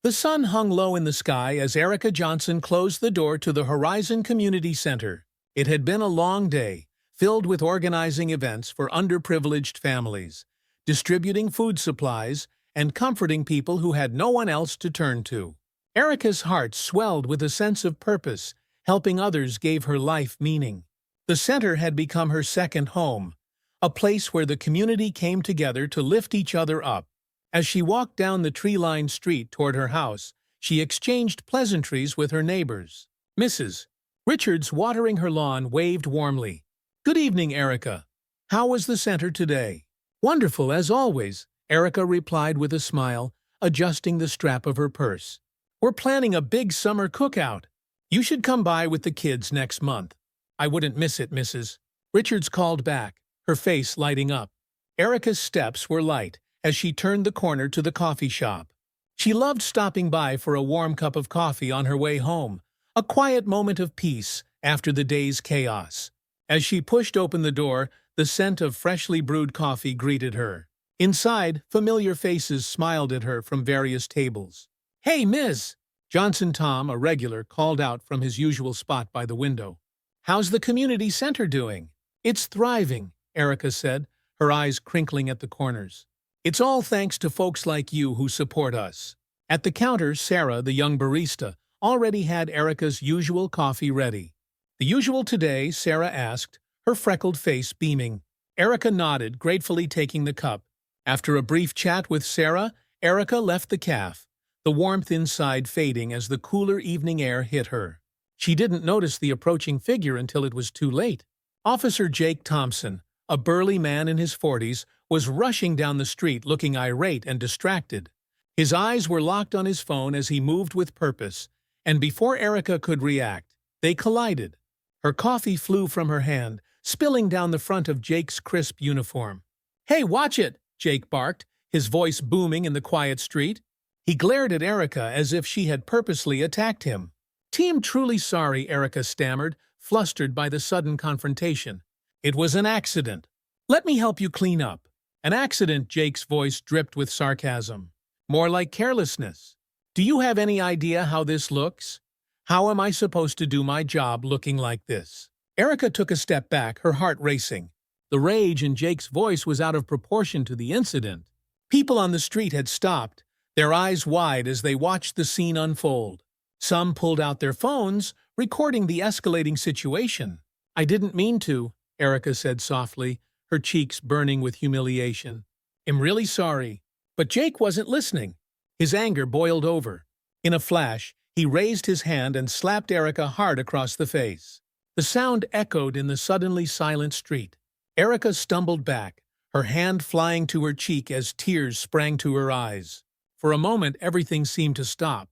The sun hung low in the sky as Erica Johnson closed the door to the Horizon Community Center. It had been a long day, filled with organizing events for underprivileged families, distributing food supplies, and comforting people who had no one else to turn to. Erica's heart swelled with a sense of purpose. Helping others gave her life meaning. The center had become her second home, a place where the community came together to lift each other up. As she walked down the tree-lined street toward her house, she exchanged pleasantries with her neighbors. Mrs. Richards, watering her lawn, waved warmly. "Good evening, Erica. How was the center today?" "Wonderful, as always," Erica replied with a smile, adjusting the strap of her purse. "We're planning a big summer cookout. You should come by with the kids next month." "I wouldn't miss it, Mrs. Richards called back, her face lighting up. Erica's steps were light as she turned the corner to the coffee shop. She loved stopping by for a warm cup of coffee on her way home, a quiet moment of peace after the day's chaos. As she pushed open the door, the scent of freshly brewed coffee greeted her. Inside, familiar faces smiled at her from various tables. "Hey, Ms. Johnson." Tom, a regular, called out from his usual spot by the window. "How's the community center doing?" "It's thriving," Erica said, her eyes crinkling at the corners. "It's all thanks to folks like you who support us." At the counter, Sarah, the young barista, already had Erica's usual coffee ready. "The usual today?" Sarah asked, her freckled face beaming. Erica nodded, gratefully taking the cup. After a brief chat with Sarah, Erica left the cafe, the warmth inside fading as the cooler evening air hit her. She didn't notice the approaching figure until it was too late. Officer Jake Thompson, a burly man in his 40s, was rushing down the street looking irate and distracted. His eyes were locked on his phone as he moved with purpose, and before Erica could react, they collided. Her coffee flew from her hand, spilling down the front of Jake's crisp uniform. "Hey, watch it!" Jake barked, his voice booming in the quiet street. He glared at Erica as if she had purposely attacked him. "Team, truly sorry," Erica stammered, flustered by the sudden confrontation. "It was an accident. Let me help you clean up." "An accident?" Jake's voice dripped with sarcasm. "More like carelessness. Do you have any idea how this looks? How am I supposed to do my job looking like this?" Erica took a step back, her heart racing. The rage in Jake's voice was out of proportion to the incident. People on the street had stopped, their eyes wide as they watched the scene unfold. Some pulled out their phones, recording the escalating situation. "I didn't mean to," Erica said softly, her cheeks burning with humiliation. "I'm really sorry." But Jake wasn't listening. His anger boiled over. In a flash, he raised his hand and slapped Erica hard across the face. The sound echoed in the suddenly silent street. Erica stumbled back, her hand flying to her cheek as tears sprang to her eyes. For a moment, everything seemed to stop.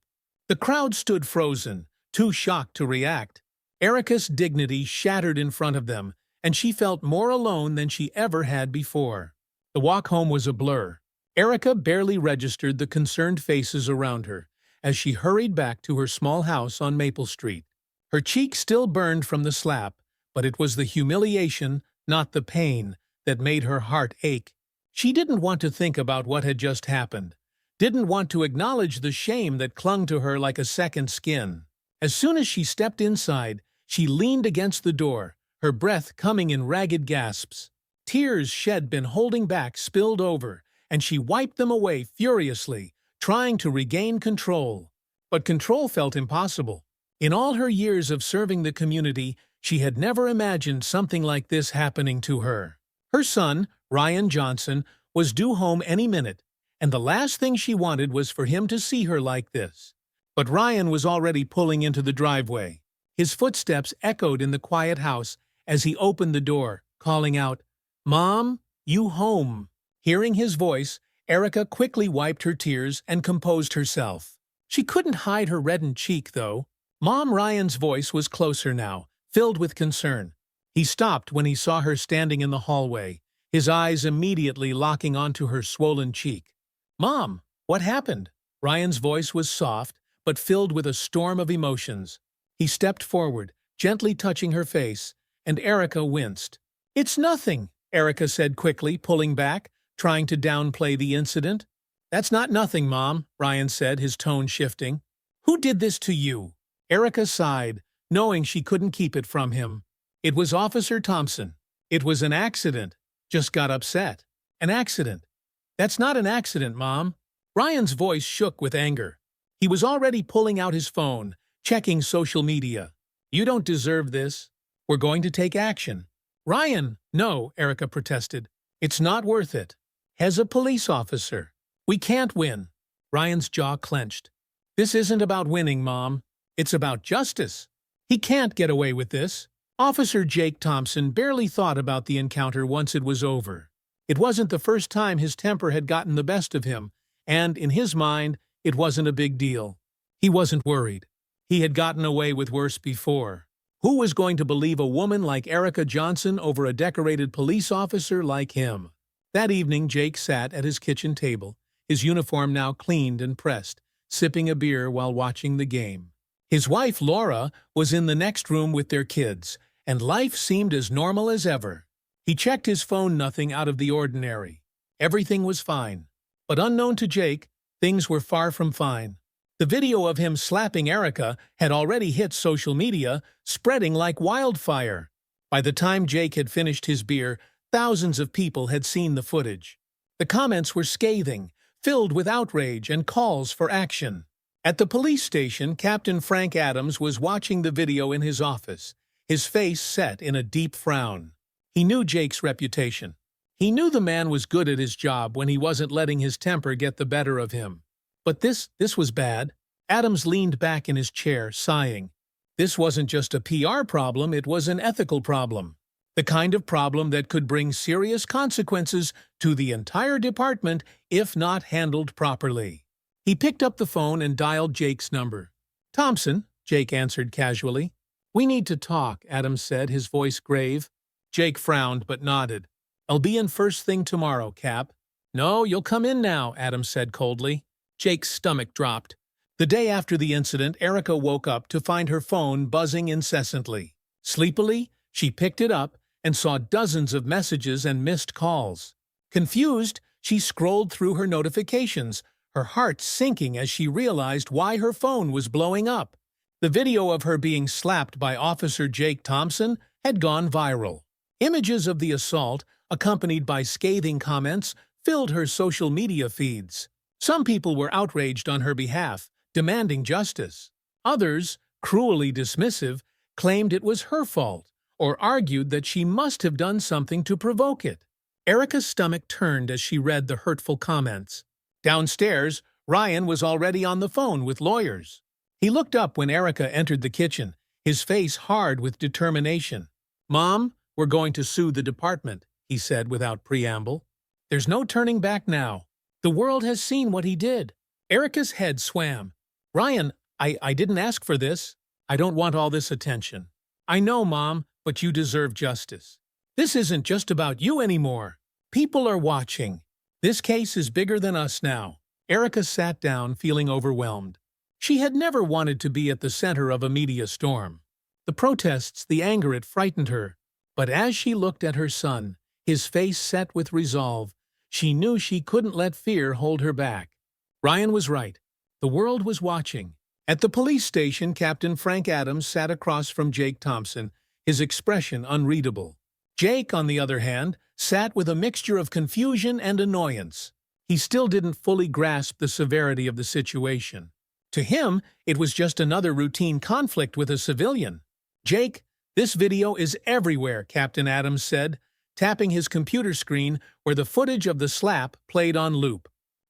The crowd stood frozen, too shocked to react. Erica's dignity shattered in front of them, and she felt more alone than she ever had before. The walk home was a blur. Erica barely registered the concerned faces around her as she hurried back to her small house on Maple Street. Her cheek still burned from the slap, but it was the humiliation, not the pain, that made her heart ache. She didn't want to think about what had just happened, didn't want to acknowledge the shame that clung to her like a second skin. As soon as she stepped inside, she leaned against the door, her breath coming in ragged gasps. Tears she'd been holding back spilled over, and she wiped them away furiously, trying to regain control. But control felt impossible. In all her years of serving the community, she had never imagined something like this happening to her. Her son, Ryan Johnson, was due home any minute, and the last thing she wanted was for him to see her like this. But Ryan was already pulling into the driveway. His footsteps echoed in the quiet house as he opened the door, calling out, "Mom, you home?" Hearing his voice, Erica quickly wiped her tears and composed herself. She couldn't hide her reddened cheek, though. Mom Ryan's voice was closer now, filled with concern. He stopped when he saw her standing in the hallway, his eyes immediately locking onto her swollen cheek. "Mom, what happened?" Ryan's voice was soft, but filled with a storm of emotions. He stepped forward, gently touching her face, and Erica winced. "It's nothing," Erica said quickly, pulling back, trying to downplay the incident. That's not nothing, Mom, Ryan said, his tone shifting. Who did this to you? Erica sighed, knowing she couldn't keep it from him. It was Officer Thompson. It was an accident. Just got upset. An accident. That's not an accident, Mom. Ryan's voice shook with anger. He was already pulling out his phone, checking social media. You don't deserve this. We're going to take action. Ryan, no, Erica protested. It's not worth it. As a police officer, we can't win. Ryan's jaw clenched. This isn't about winning, Mom. It's about justice. He can't get away with this. Officer Jake Thompson barely thought about the encounter once it was over. It wasn't the first time his temper had gotten the best of him, and, in his mind, it wasn't a big deal. He wasn't worried. He had gotten away with worse before. Who was going to believe a woman like Erica Johnson over a decorated police officer like him? That evening, Jake sat at his kitchen table, his uniform now cleaned and pressed, sipping a beer while watching the game. His wife, Laura, was in the next room with their kids, and life seemed as normal as ever. He checked his phone, nothing out of the ordinary. Everything was fine. But unknown to Jake, things were far from fine. The video of him slapping Erica had already hit social media, spreading like wildfire. By the time Jake had finished his beer, thousands of people had seen the footage. The comments were scathing, filled with outrage and calls for action. At the police station, Captain Frank Adams was watching the video in his office, his face set in a deep frown. He knew Jake's reputation. He knew the man was good at his job when he wasn't letting his temper get the better of him. But this was bad. Adams leaned back in his chair, sighing. This wasn't just a PR problem, it was an ethical problem. The kind of problem that could bring serious consequences to the entire department if not handled properly. He picked up the phone and dialed Jake's number. Thompson, Jake answered casually. We need to talk, Adams said, his voice grave. Jake frowned but nodded. I'll be in first thing tomorrow, Cap. No, you'll come in now, Adams said coldly. Jake's stomach dropped. The day after the incident, Erica woke up to find her phone buzzing incessantly. Sleepily, she picked it up and saw dozens of messages and missed calls. Confused, she scrolled through her notifications, her heart sinking as she realized why her phone was blowing up. The video of her being slapped by Officer Jake Thompson had gone viral. Images of the assault, accompanied by scathing comments, filled her social media feeds. Some people were outraged on her behalf, demanding justice. Others, cruelly dismissive, claimed it was her fault, or argued that she must have done something to provoke it. Erica's stomach turned as she read the hurtful comments. Downstairs, Ryan was already on the phone with lawyers. He looked up when Erica entered the kitchen, his face hard with determination. Mom, we're going to sue the department, he said without preamble. There's no turning back now. The world has seen what he did. Erica's head swam. Ryan, I didn't ask for this. I don't want all this attention. I know, Mom, but you deserve justice. This isn't just about you anymore. People are watching. This case is bigger than us now. Erica sat down, feeling overwhelmed. She had never wanted to be at the center of a media storm. The protests, the anger, it frightened her. But as she looked at her son, his face set with resolve, she knew she couldn't let fear hold her back. Ryan was right. The world was watching. At the police station, Captain Frank Adams sat across from Jake Thompson, his expression unreadable. Jake, on the other hand, sat with a mixture of confusion and annoyance. He still didn't fully grasp the severity of the situation. To him, it was just another routine conflict with a civilian. Jake, this video is everywhere, Captain Adams said, tapping his computer screen where the footage of the slap played on loop.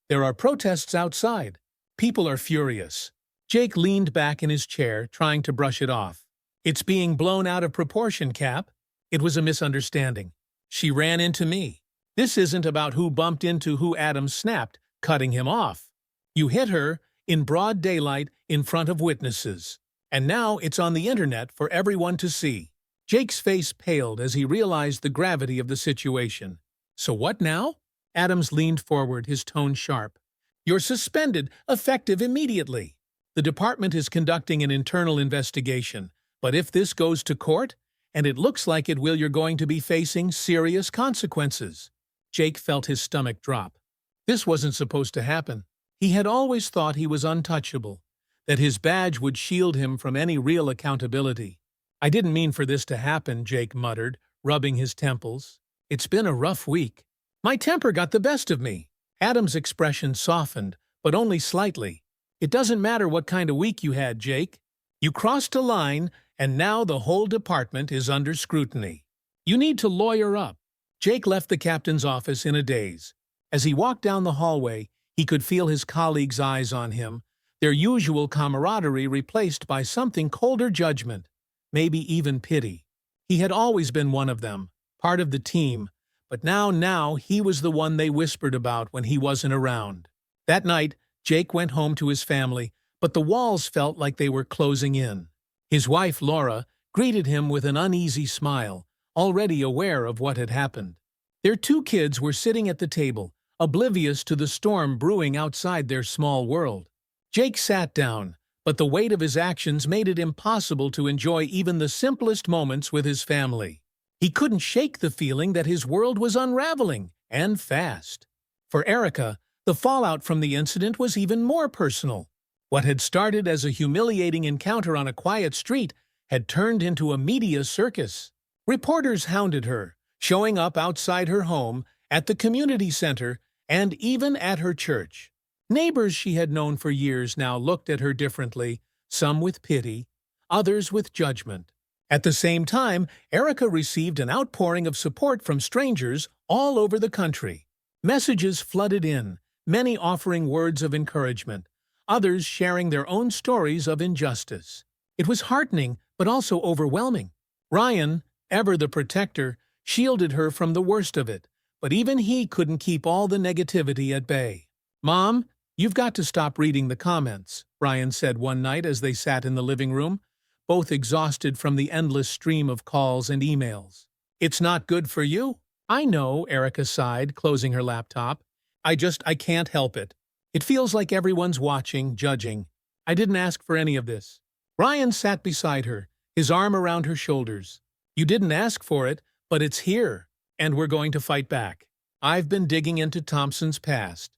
There are protests outside. People are furious. Jake leaned back in his chair, trying to brush it off. It's being blown out of proportion, Cap. It was a misunderstanding. She ran into me. This isn't about who bumped into who, Adams snapped, cutting him off. You hit her in broad daylight in front of witnesses. And now it's on the internet for everyone to see. Jake's face paled as he realized the gravity of the situation. So what now? Adams leaned forward, his tone sharp. You're suspended, effective immediately. The department is conducting an internal investigation, but if this goes to court, and it looks like it will, you're going to be facing serious consequences. Jake felt his stomach drop. This wasn't supposed to happen. He had always thought he was untouchable, that his badge would shield him from any real accountability. "I didn't mean for this to happen," Jake muttered, rubbing his temples. "It's been a rough week. My temper got the best of me." Adam's expression softened, but only slightly. "It doesn't matter what kind of week you had, Jake. You crossed a line, and now the whole department is under scrutiny. You need to lawyer up." Jake left the captain's office in a daze. As he walked down the hallway, he could feel his colleagues' eyes on him, their usual camaraderie replaced by something colder: judgment, maybe even pity. He had always been one of them, part of the team, but now he was the one they whispered about when he wasn't around. That night, Jake went home to his family, but the walls felt like they were closing in. His wife, Laura, greeted him with an uneasy smile, already aware of what had happened. Their 2 kids were sitting at the table, oblivious to the storm brewing outside their small world. Jake sat down, but the weight of his actions made it impossible to enjoy even the simplest moments with his family. He couldn't shake the feeling that his world was unraveling, and fast. For Erica, the fallout from the incident was even more personal. What had started as a humiliating encounter on a quiet street had turned into a media circus. Reporters hounded her, showing up outside her home, at the community center, and even at her church. Neighbors she had known for years now looked at her differently, some with pity, others with judgment. At the same time, Erica received an outpouring of support from strangers all over the country. Messages flooded in, many offering words of encouragement, others sharing their own stories of injustice. It was heartening, but also overwhelming. Ryan, ever the protector, shielded her from the worst of it, but even he couldn't keep all the negativity at bay. "Mom, you've got to stop reading the comments," Ryan said one night as they sat in the living room, both exhausted from the endless stream of calls and emails. "It's not good for you." "I know," Erica sighed, closing her laptop. I can't help it. It feels like everyone's watching, judging. I didn't ask for any of this." Ryan sat beside her, his arm around her shoulders. "You didn't ask for it, but it's here, and we're going to fight back. I've been digging into Thompson's past.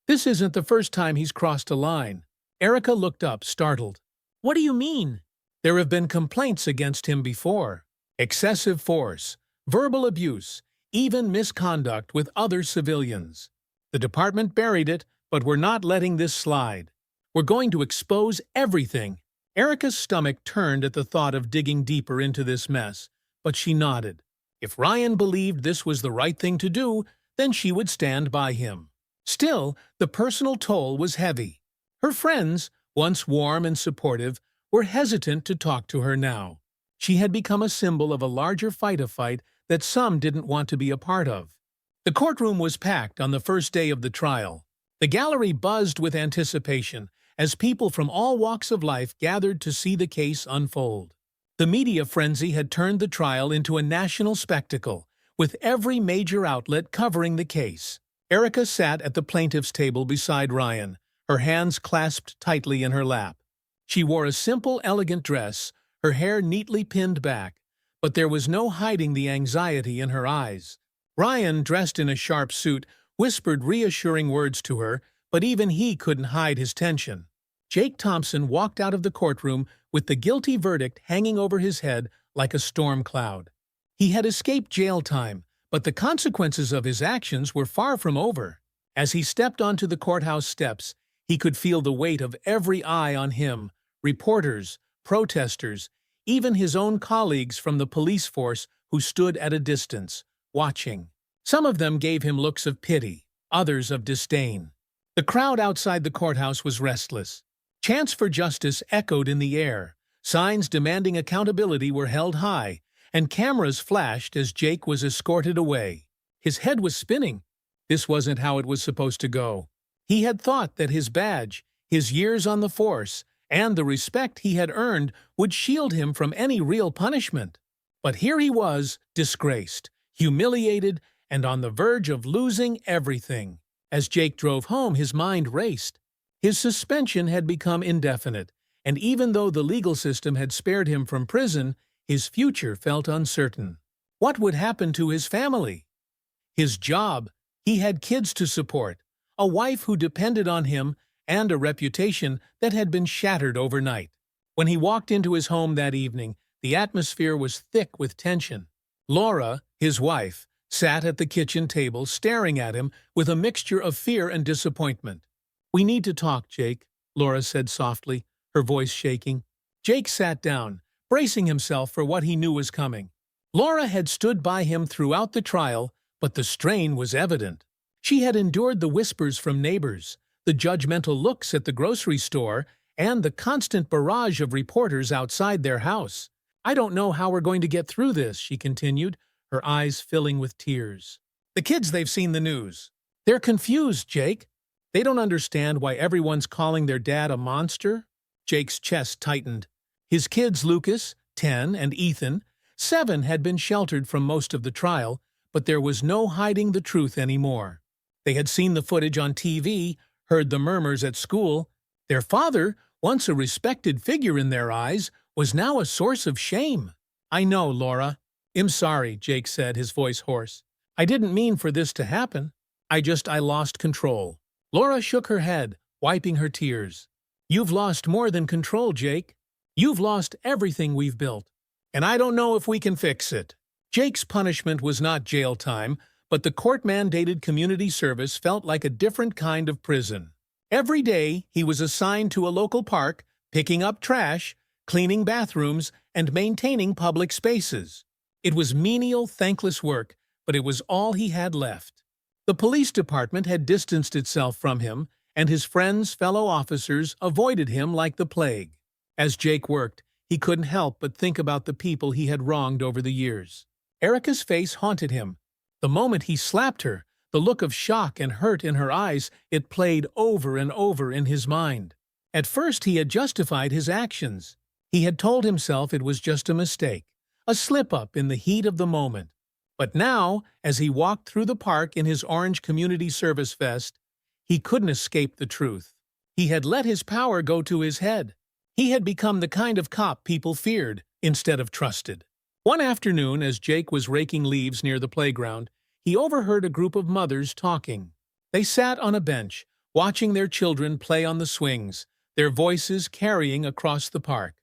This isn't the first time he's crossed a line." Erica looked up, startled. "What do you mean?" "There have been complaints against him before. Excessive force, verbal abuse, even misconduct with other civilians. The department buried it, but we're not letting this slide. We're going to expose everything." Erica's stomach turned at the thought of digging deeper into this mess, but she nodded. If Ryan believed this was the right thing to do, then she would stand by him. Still, the personal toll was heavy. Her friends, once warm and supportive, were hesitant to talk to her now. She had become a symbol of a larger fight that some didn't want to be a part of. The courtroom was packed on the first day of the trial. The gallery buzzed with anticipation as people from all walks of life gathered to see the case unfold. The media frenzy had turned the trial into a national spectacle, with every major outlet covering the case. Erica sat at the plaintiff's table beside Ryan, her hands clasped tightly in her lap. She wore a simple, elegant dress, her hair neatly pinned back, but there was no hiding the anxiety in her eyes. Ryan, dressed in a sharp suit, whispered reassuring words to her, but even he couldn't hide his tension. Jake Thompson walked out of the courtroom with the guilty verdict hanging over his head like a storm cloud. He had escaped jail time, but the consequences of his actions were far from over. As he stepped onto the courthouse steps, he could feel the weight of every eye on him, reporters, protesters, even his own colleagues from the police force who stood at a distance, watching. Some of them gave him looks of pity, others of disdain. The crowd outside the courthouse was restless. Chants for justice echoed in the air, signs demanding accountability were held high, and cameras flashed as Jake was escorted away. His head was spinning. This wasn't how it was supposed to go. He had thought that his badge, his years on the force, and the respect he had earned would shield him from any real punishment. But here he was, disgraced, humiliated, and on the verge of losing everything. As Jake drove home, his mind raced. His suspension had become indefinite, and even though the legal system had spared him from prison, his future felt uncertain. What would happen to his family? His job? He had kids to support, a wife who depended on him, and a reputation that had been shattered overnight. When he walked into his home that evening, the atmosphere was thick with tension. Laura, his wife, sat at the kitchen table staring at him with a mixture of fear and disappointment. "We need to talk, Jake," Laura said softly, her voice shaking. Jake sat down, bracing himself for what he knew was coming. Laura had stood by him throughout the trial, but the strain was evident. She had endured the whispers from neighbors, the judgmental looks at the grocery store, and the constant barrage of reporters outside their house. "I don't know how we're going to get through this," she continued, her eyes filling with tears. "The kids, they've seen the news. They're confused, Jake. They don't understand why everyone's calling their dad a monster." Jake's chest tightened. His kids, Lucas, 10, and Ethan, 7, had been sheltered from most of the trial, but there was no hiding the truth anymore. They had seen the footage on TV, heard the murmurs at school. Their father, once a respected figure in their eyes, was now a source of shame. "I know, Laura. I'm sorry," Jake said, his voice hoarse. "I didn't mean for this to happen. I lost control." Laura shook her head, wiping her tears. "You've lost more than control, Jake. You've lost everything we've built, and I don't know if we can fix it." Jake's punishment was not jail time, but the court-mandated community service felt like a different kind of prison. Every day, he was assigned to a local park, picking up trash, cleaning bathrooms, and maintaining public spaces. It was menial, thankless work, but it was all he had left. The police department had distanced itself from him, and his friends, fellow officers, avoided him like the plague. As Jake worked, he couldn't help but think about the people he had wronged over the years. Erica's face haunted him. The moment he slapped her, the look of shock and hurt in her eyes, it played over and over in his mind. At first he had justified his actions. He had told himself it was just a mistake, a slip-up in the heat of the moment. But now, as he walked through the park in his orange community service vest, he couldn't escape the truth. He had let his power go to his head. He had become the kind of cop people feared instead of trusted. One afternoon, as Jake was raking leaves near the playground, he overheard a group of mothers talking. They sat on a bench, watching their children play on the swings, their voices carrying across the park.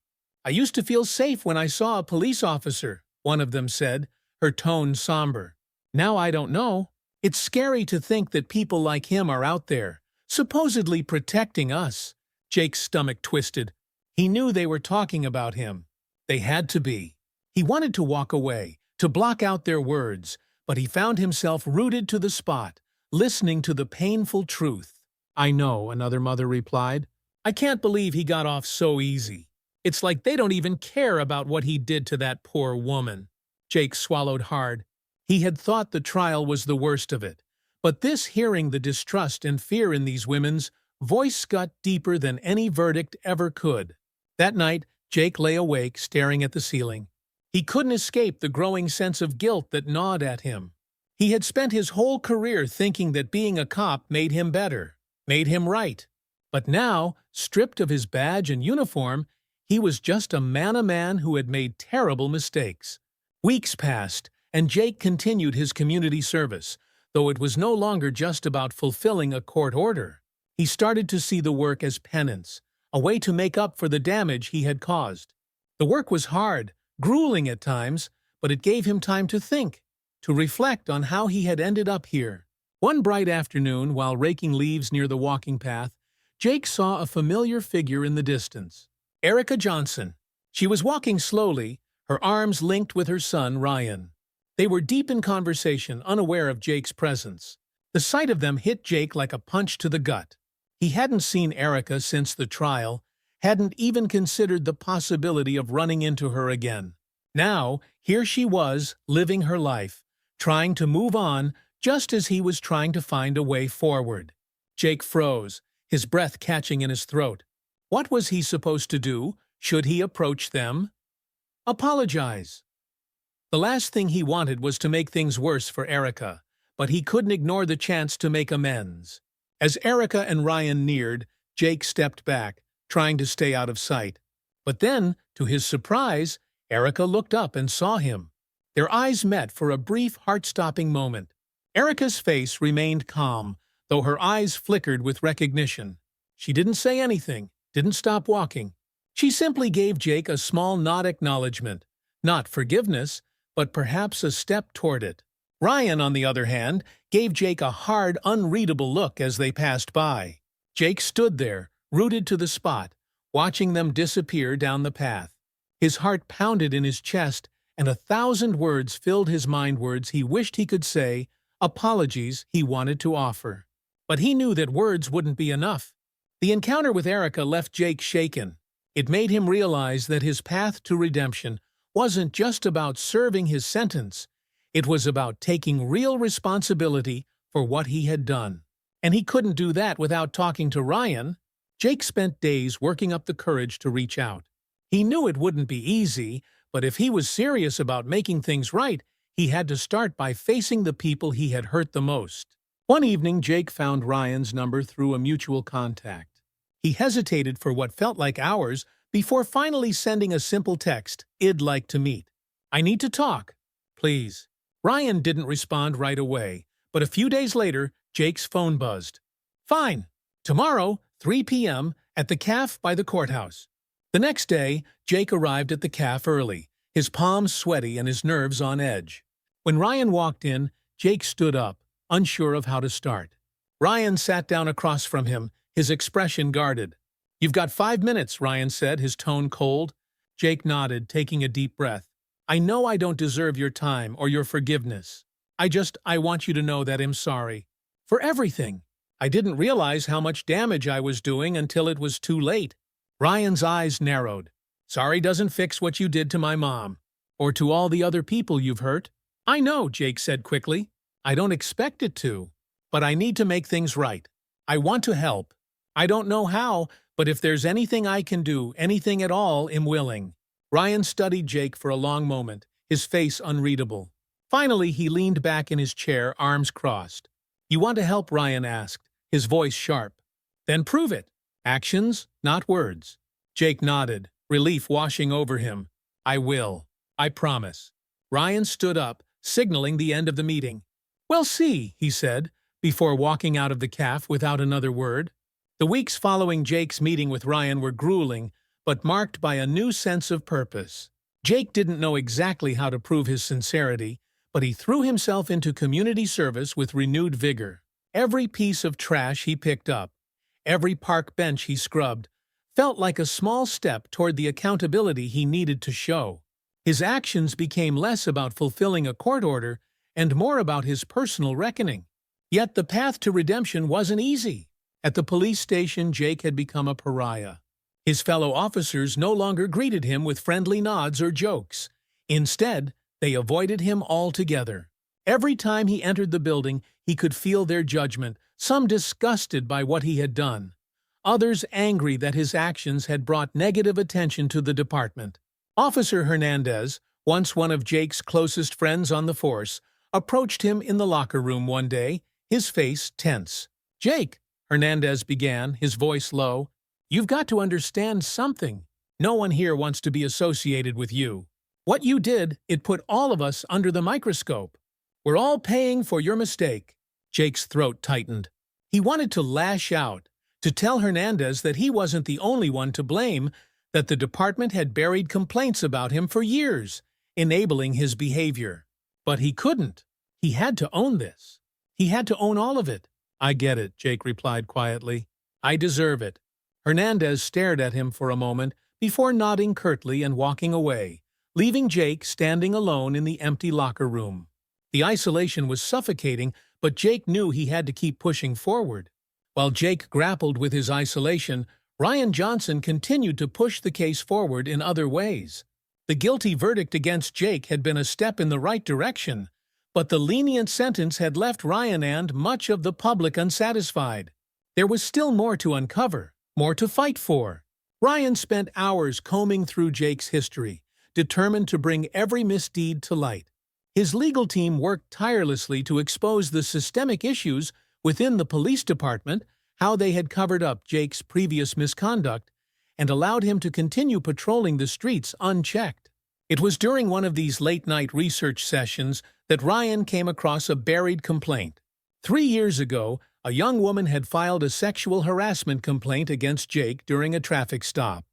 "I used to feel safe when I saw a police officer," one of them said, her tone somber. "Now I don't know. It's scary to think that people like him are out there, supposedly protecting us." Jake's stomach twisted. He knew they were talking about him. They had to be. He wanted to walk away, to block out their words, but he found himself rooted to the spot, listening to the painful truth. "I know," another mother replied. "I can't believe he got off so easy. It's like they don't even care about what he did to that poor woman." Jake swallowed hard. He had thought the trial was the worst of it, but this, hearing the distrust and fear in these women's voice, got deeper than any verdict ever could. That night, Jake lay awake, staring at the ceiling. He couldn't escape the growing sense of guilt that gnawed at him. He had spent his whole career thinking that being a cop made him better, made him right. But now, stripped of his badge and uniform, he was just a man who had made terrible mistakes. Weeks passed, and Jake continued his community service, though it was no longer just about fulfilling a court order. He started to see the work as penance, a way to make up for the damage he had caused. The work was hard, grueling at times, but it gave him time to think, to reflect on how he had ended up here. One bright afternoon, while raking leaves near the walking path, Jake saw a familiar figure in the distance. Erica Johnson. She was walking slowly, her arms linked with her son, Ryan. They were deep in conversation, unaware of Jake's presence. The sight of them hit Jake like a punch to the gut. He hadn't seen Erica since the trial, hadn't even considered the possibility of running into her again. Now, here she was, living her life, trying to move on, just as he was trying to find a way forward. Jake froze, his breath catching in his throat. What was he supposed to do? Should he approach them? Apologize. The last thing he wanted was to make things worse for Erica, but he couldn't ignore the chance to make amends. As Erica and Ryan neared, Jake stepped back, trying to stay out of sight. But then, to his surprise, Erica looked up and saw him. Their eyes met for a brief, heart-stopping moment. Erica's face remained calm, though her eyes flickered with recognition. She didn't say anything, didn't stop walking. She simply gave Jake a small nod acknowledgement. Not forgiveness, but perhaps a step toward it. Ryan, on the other hand, gave Jake a hard, unreadable look as they passed by. Jake stood there, rooted to the spot, watching them disappear down the path. His heart pounded in his chest, and 1,000 words filled his mind, words he wished he could say, apologies he wanted to offer. But he knew that words wouldn't be enough. The encounter with Erica left Jake shaken. It made him realize that his path to redemption wasn't just about serving his sentence. It was about taking real responsibility for what he had done. And he couldn't do that without talking to Ryan. Jake spent days working up the courage to reach out. He knew it wouldn't be easy, but if he was serious about making things right, he had to start by facing the people he had hurt the most. One evening, Jake found Ryan's number through a mutual contact. He hesitated for what felt like hours before finally sending a simple text, "I'd like to meet. I need to talk. Please." Ryan didn't respond right away, but a few days later, Jake's phone buzzed. "Fine. Tomorrow, 3 p.m., at the cafe by the courthouse." The next day, Jake arrived at the cafe early, his palms sweaty and his nerves on edge. When Ryan walked in, Jake stood up, unsure of how to start. Ryan sat down across from him, his expression guarded. "You've got 5 minutes," Ryan said, his tone cold. Jake nodded, taking a deep breath. "I know I don't deserve your time or your forgiveness. I want you to know that I'm sorry. For everything. I didn't realize how much damage I was doing until it was too late." Ryan's eyes narrowed. "Sorry doesn't fix what you did to my mom. Or to all the other people you've hurt." "I know," Jake said quickly. "I don't expect it to. But I need to make things right. I want to help. I don't know how, but if there's anything I can do, anything at all, I'm willing." Ryan studied Jake for a long moment, his face unreadable. Finally, he leaned back in his chair, arms crossed. "You want to help?" Ryan asked, his voice sharp. "Then prove it. Actions, not words." Jake nodded, relief washing over him. "I will. I promise." Ryan stood up, signaling the end of the meeting. "We'll see," he said, before walking out of the cafe without another word. The weeks following Jake's meeting with Ryan were grueling, but marked by a new sense of purpose. Jake didn't know exactly how to prove his sincerity, but he threw himself into community service with renewed vigor. Every piece of trash he picked up, every park bench he scrubbed, felt like a small step toward the accountability he needed to show. His actions became less about fulfilling a court order and more about his personal reckoning. Yet the path to redemption wasn't easy. At the police station, Jake had become a pariah. His fellow officers no longer greeted him with friendly nods or jokes. Instead, they avoided him altogether. Every time he entered the building, he could feel their judgment, some disgusted by what he had done, others angry that his actions had brought negative attention to the department. Officer Hernandez, once one of Jake's closest friends on the force, approached him in the locker room one day, his face tense. "Jake," Hernandez began, his voice low, "you've got to understand something. No one here wants to be associated with you. What you did, it put all of us under the microscope. We're all paying for your mistake." Jake's throat tightened. He wanted to lash out, to tell Hernandez that he wasn't the only one to blame, that the department had buried complaints about him for years, enabling his behavior. But he couldn't. He had to own this. He had to own all of it. "I get it," Jake replied quietly. "I deserve it." Hernandez stared at him for a moment before nodding curtly and walking away, leaving Jake standing alone in the empty locker room. The isolation was suffocating, but Jake knew he had to keep pushing forward. While Jake grappled with his isolation, Ryan Johnson continued to push the case forward in other ways. The guilty verdict against Jake had been a step in the right direction, but the lenient sentence had left Ryan and much of the public unsatisfied. There was still more to uncover, more to fight for. Ryan spent hours combing through Jake's history, determined to bring every misdeed to light. His legal team worked tirelessly to expose the systemic issues within the police department, how they had covered up Jake's previous misconduct, and allowed him to continue patrolling the streets unchecked. It was during one of these late-night research sessions that Ryan came across a buried complaint. 3 years ago, A young woman had filed a sexual harassment complaint against Jake during a traffic stop.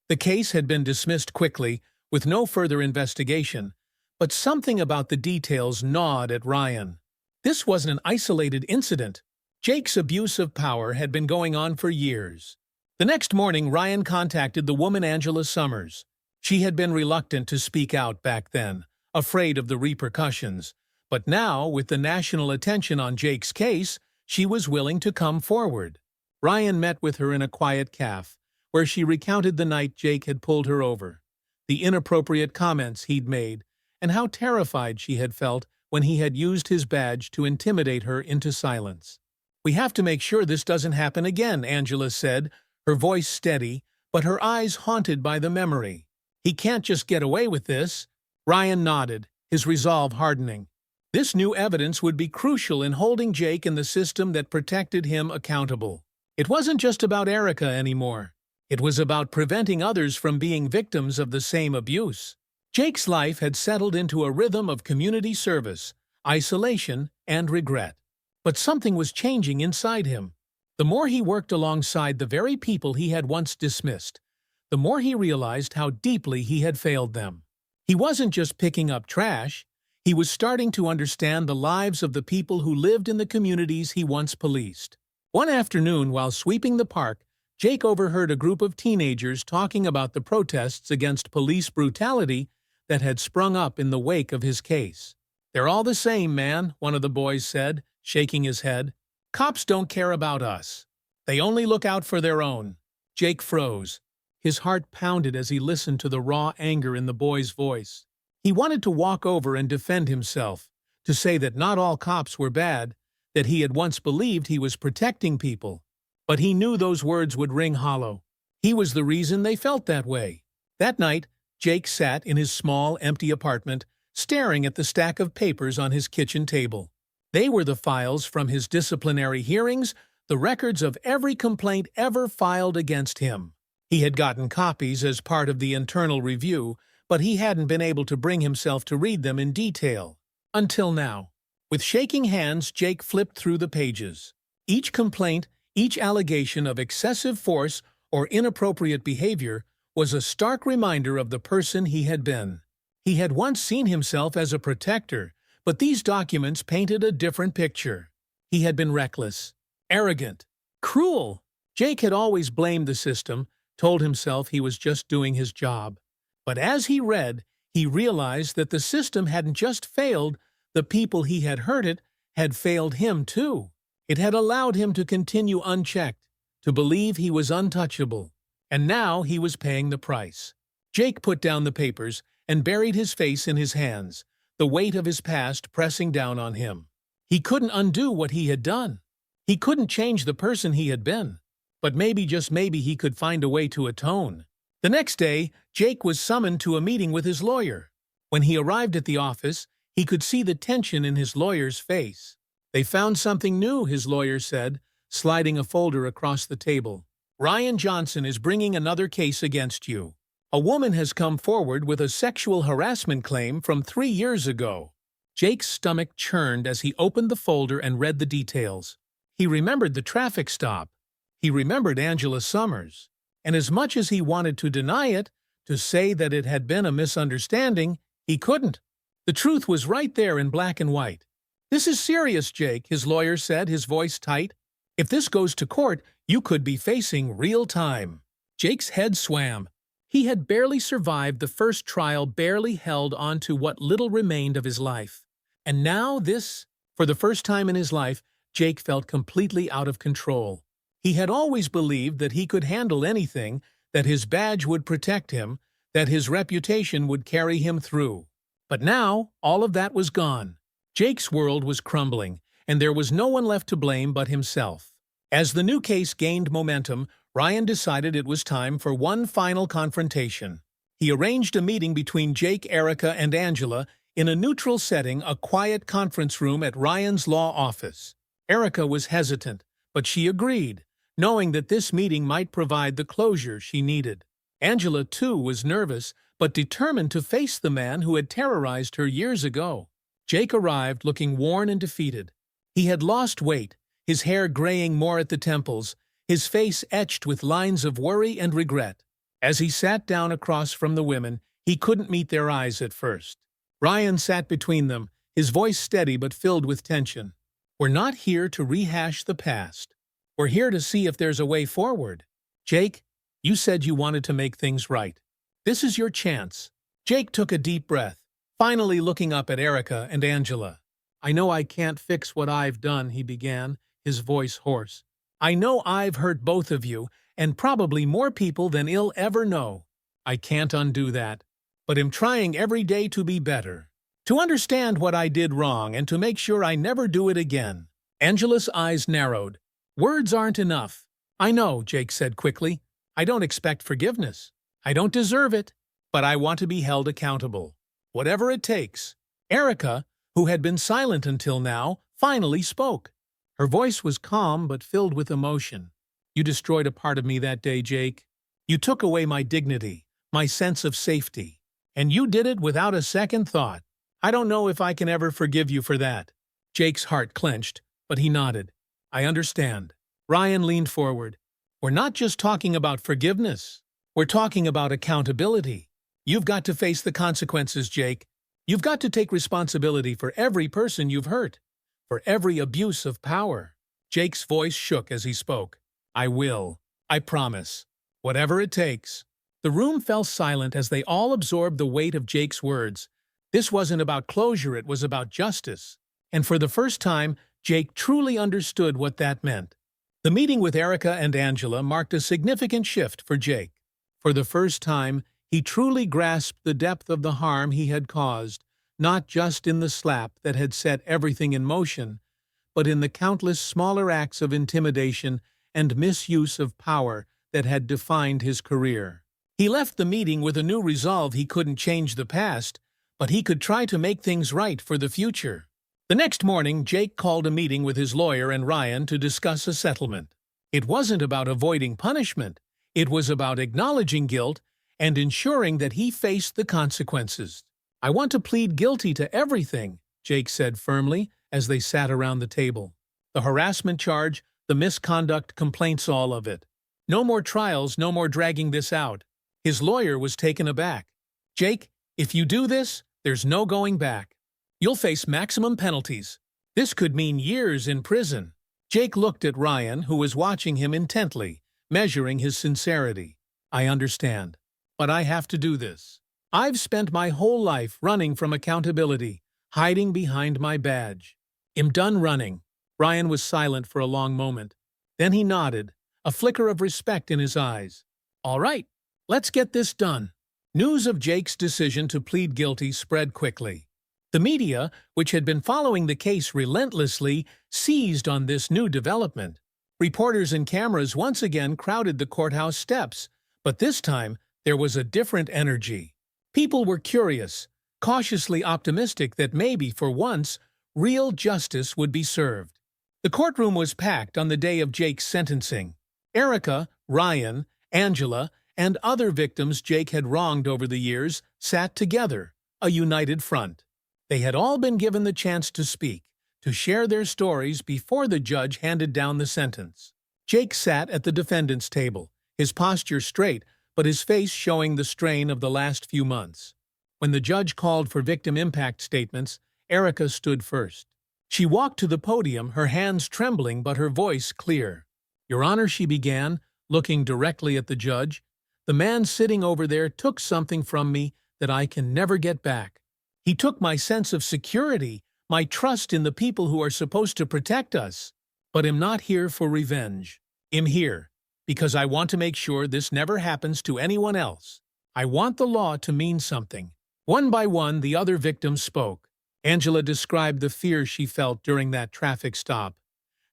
The case had been dismissed quickly, with no further investigation, but something about the details gnawed at Ryan. This wasn't an isolated incident. Jake's abuse of power had been going on for years. The next morning, Ryan contacted the woman Angela Summers. She had been reluctant to speak out back then, afraid of the repercussions. But now, with the national attention on Jake's case, she was willing to come forward. Ryan met with her in a quiet cafe, where she recounted the night Jake had pulled her over, the inappropriate comments he'd made, and how terrified she had felt when he had used his badge to intimidate her into silence. "We have to make sure this doesn't happen again," Angela said, her voice steady, but her eyes haunted by the memory. "He can't just get away with this." Ryan nodded, his resolve hardening. This new evidence would be crucial in holding Jake and the system that protected him accountable. It wasn't just about Erica anymore. It was about preventing others from being victims of the same abuse. Jake's life had settled into a rhythm of community service, isolation, and regret. But something was changing inside him. The more he worked alongside the very people he had once dismissed, the more he realized how deeply he had failed them. He wasn't just picking up trash. He was starting to understand the lives of the people who lived in the communities he once policed. One afternoon, while sweeping the park, Jake overheard a group of teenagers talking about the protests against police brutality that had sprung up in the wake of his case. "They're all the same, man," one of the boys said, shaking his head. "Cops don't care about us. They only look out for their own." Jake froze. His heart pounded as he listened to the raw anger in the boy's voice. He wanted to walk over and defend himself, to say that not all cops were bad, that he had once believed he was protecting people. But he knew those words would ring hollow. He was the reason they felt that way. That night, Jake sat in his small, empty apartment, staring at the stack of papers on his kitchen table. They were the files from his disciplinary hearings, the records of every complaint ever filed against him. He had gotten copies as part of the internal review, but he hadn't been able to bring himself to read them in detail. Until now. With shaking hands, Jake flipped through the pages. Each complaint, each allegation of excessive force or inappropriate behavior was a stark reminder of the person he had been. He had once seen himself as a protector, but these documents painted a different picture. He had been reckless, arrogant, cruel. Jake had always blamed the system, told himself he was just doing his job. But as he read, he realized that the system hadn't just failed, the people he had hurt it had failed him too. It had allowed him to continue unchecked, to believe he was untouchable. And now he was paying the price. Jake put down the papers and buried his face in his hands, the weight of his past pressing down on him. He couldn't undo what he had done. He couldn't change the person he had been. But maybe, just maybe, he could find a way to atone. The next day, Jake was summoned to a meeting with his lawyer. When he arrived at the office, he could see the tension in his lawyer's face. "They found something new," his lawyer said, sliding a folder across the table. "Ryan Johnson is bringing another case against you. A woman has come forward with a sexual harassment claim from 3 years ago." Jake's stomach churned as he opened the folder and read the details. He remembered the traffic stop. He remembered Angela Summers. And as much as he wanted to deny it, to say that it had been a misunderstanding, he couldn't. The truth was right there in black and white. "This is serious, Jake," his lawyer said, his voice tight. "If this goes to court, you could be facing real time." Jake's head swam. He had barely survived the first trial, barely held on to what little remained of his life. And now this? For the first time in his life, Jake felt completely out of control. He had always believed that he could handle anything, that his badge would protect him, that his reputation would carry him through. But now, all of that was gone. Jake's world was crumbling, and there was no one left to blame but himself. As the new case gained momentum, Ryan decided it was time for one final confrontation. He arranged a meeting between Jake, Erica, and Angela in a neutral setting, a quiet conference room at Ryan's law office. Erica was hesitant, but she agreed, knowing that this meeting might provide the closure she needed. Angela, too, was nervous, but determined to face the man who had terrorized her years ago. Jake arrived looking worn and defeated. He had lost weight, his hair graying more at the temples, his face etched with lines of worry and regret. As he sat down across from the women, he couldn't meet their eyes at first. Ryan sat between them, his voice steady but filled with tension. "We're not here to rehash the past. We're here to see if there's a way forward. Jake, you said you wanted to make things right. This is your chance." Jake took a deep breath, finally looking up at Erica and Angela. "I know I can't fix what I've done," he began, his voice hoarse. "I know I've hurt both of you, and probably more people than you'll ever know. I can't undo that, but am trying every day to be better, to understand what I did wrong and to make sure I never do it again." Angela's eyes narrowed. "Words aren't enough." "I know," Jake said quickly. "I don't expect forgiveness. I don't deserve it, but I want to be held accountable. Whatever it takes." Erica, who had been silent until now, finally spoke. Her voice was calm but filled with emotion. "You destroyed a part of me that day, Jake. You took away my dignity, my sense of safety. And you did it without a second thought. I don't know if I can ever forgive you for that." Jake's heart clenched, but he nodded. "I understand." Ryan leaned forward. "We're not just talking about forgiveness. We're talking about accountability. You've got to face the consequences, Jake. You've got to take responsibility for every person you've hurt, for every abuse of power." Jake's voice shook as he spoke. "I will. I promise. Whatever it takes." The room fell silent as they all absorbed the weight of Jake's words. This wasn't about closure, it was about justice. And for the first time, Jake truly understood what that meant. The meeting with Erica and Angela marked a significant shift for Jake. For the first time, he truly grasped the depth of the harm he had caused, not just in the slap that had set everything in motion, but in the countless smaller acts of intimidation and misuse of power that had defined his career. He left the meeting with a new resolve. He couldn't change the past, but he could try to make things right for the future. The next morning, Jake called a meeting with his lawyer and Ryan to discuss a settlement. It wasn't about avoiding punishment. It was about acknowledging guilt and ensuring that he faced the consequences. "I want to plead guilty to everything," Jake said firmly as they sat around the table. "The harassment charge, the misconduct complaints, all of it. No more trials, no more dragging this out." His lawyer was taken aback. "Jake, if you do this, there's no going back. You'll face maximum penalties. This could mean years in prison." Jake looked at Ryan, who was watching him intently, measuring his sincerity. "I understand, but I have to do this. I've spent my whole life running from accountability, hiding behind my badge. I'm done running." Ryan was silent for a long moment. Then he nodded, a flicker of respect in his eyes. "All right, let's get this done." News of Jake's decision to plead guilty spread quickly. The media, which had been following the case relentlessly, seized on this new development. Reporters and cameras once again crowded the courthouse steps, but this time there was a different energy. People were curious, cautiously optimistic that maybe, for once, real justice would be served. The courtroom was packed on the day of Jake's sentencing. Erica, Ryan, Angela, and other victims Jake had wronged over the years sat together, a united front. They had all been given the chance to speak, to share their stories before the judge handed down the sentence. Jake sat at the defendant's table, his posture straight, but his face showing the strain of the last few months. When the judge called for victim impact statements, Erica stood first. She walked to the podium, her hands trembling but her voice clear. "Your Honor," she began, looking directly at the judge, "the man sitting over there took something from me that I can never get back. He took my sense of security, my trust in the people who are supposed to protect us. But I'm not here for revenge. I'm here because I want to make sure this never happens to anyone else. I want the law to mean something." One by one, the other victims spoke. Angela described the fear she felt during that traffic stop,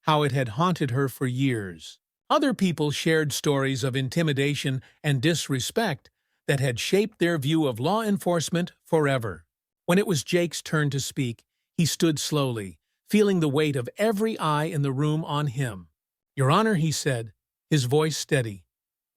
how it had haunted her for years. Other people shared stories of intimidation and disrespect that had shaped their view of law enforcement forever. When it was Jake's turn to speak, he stood slowly, feeling the weight of every eye in the room on him. "Your Honor," he said, his voice steady,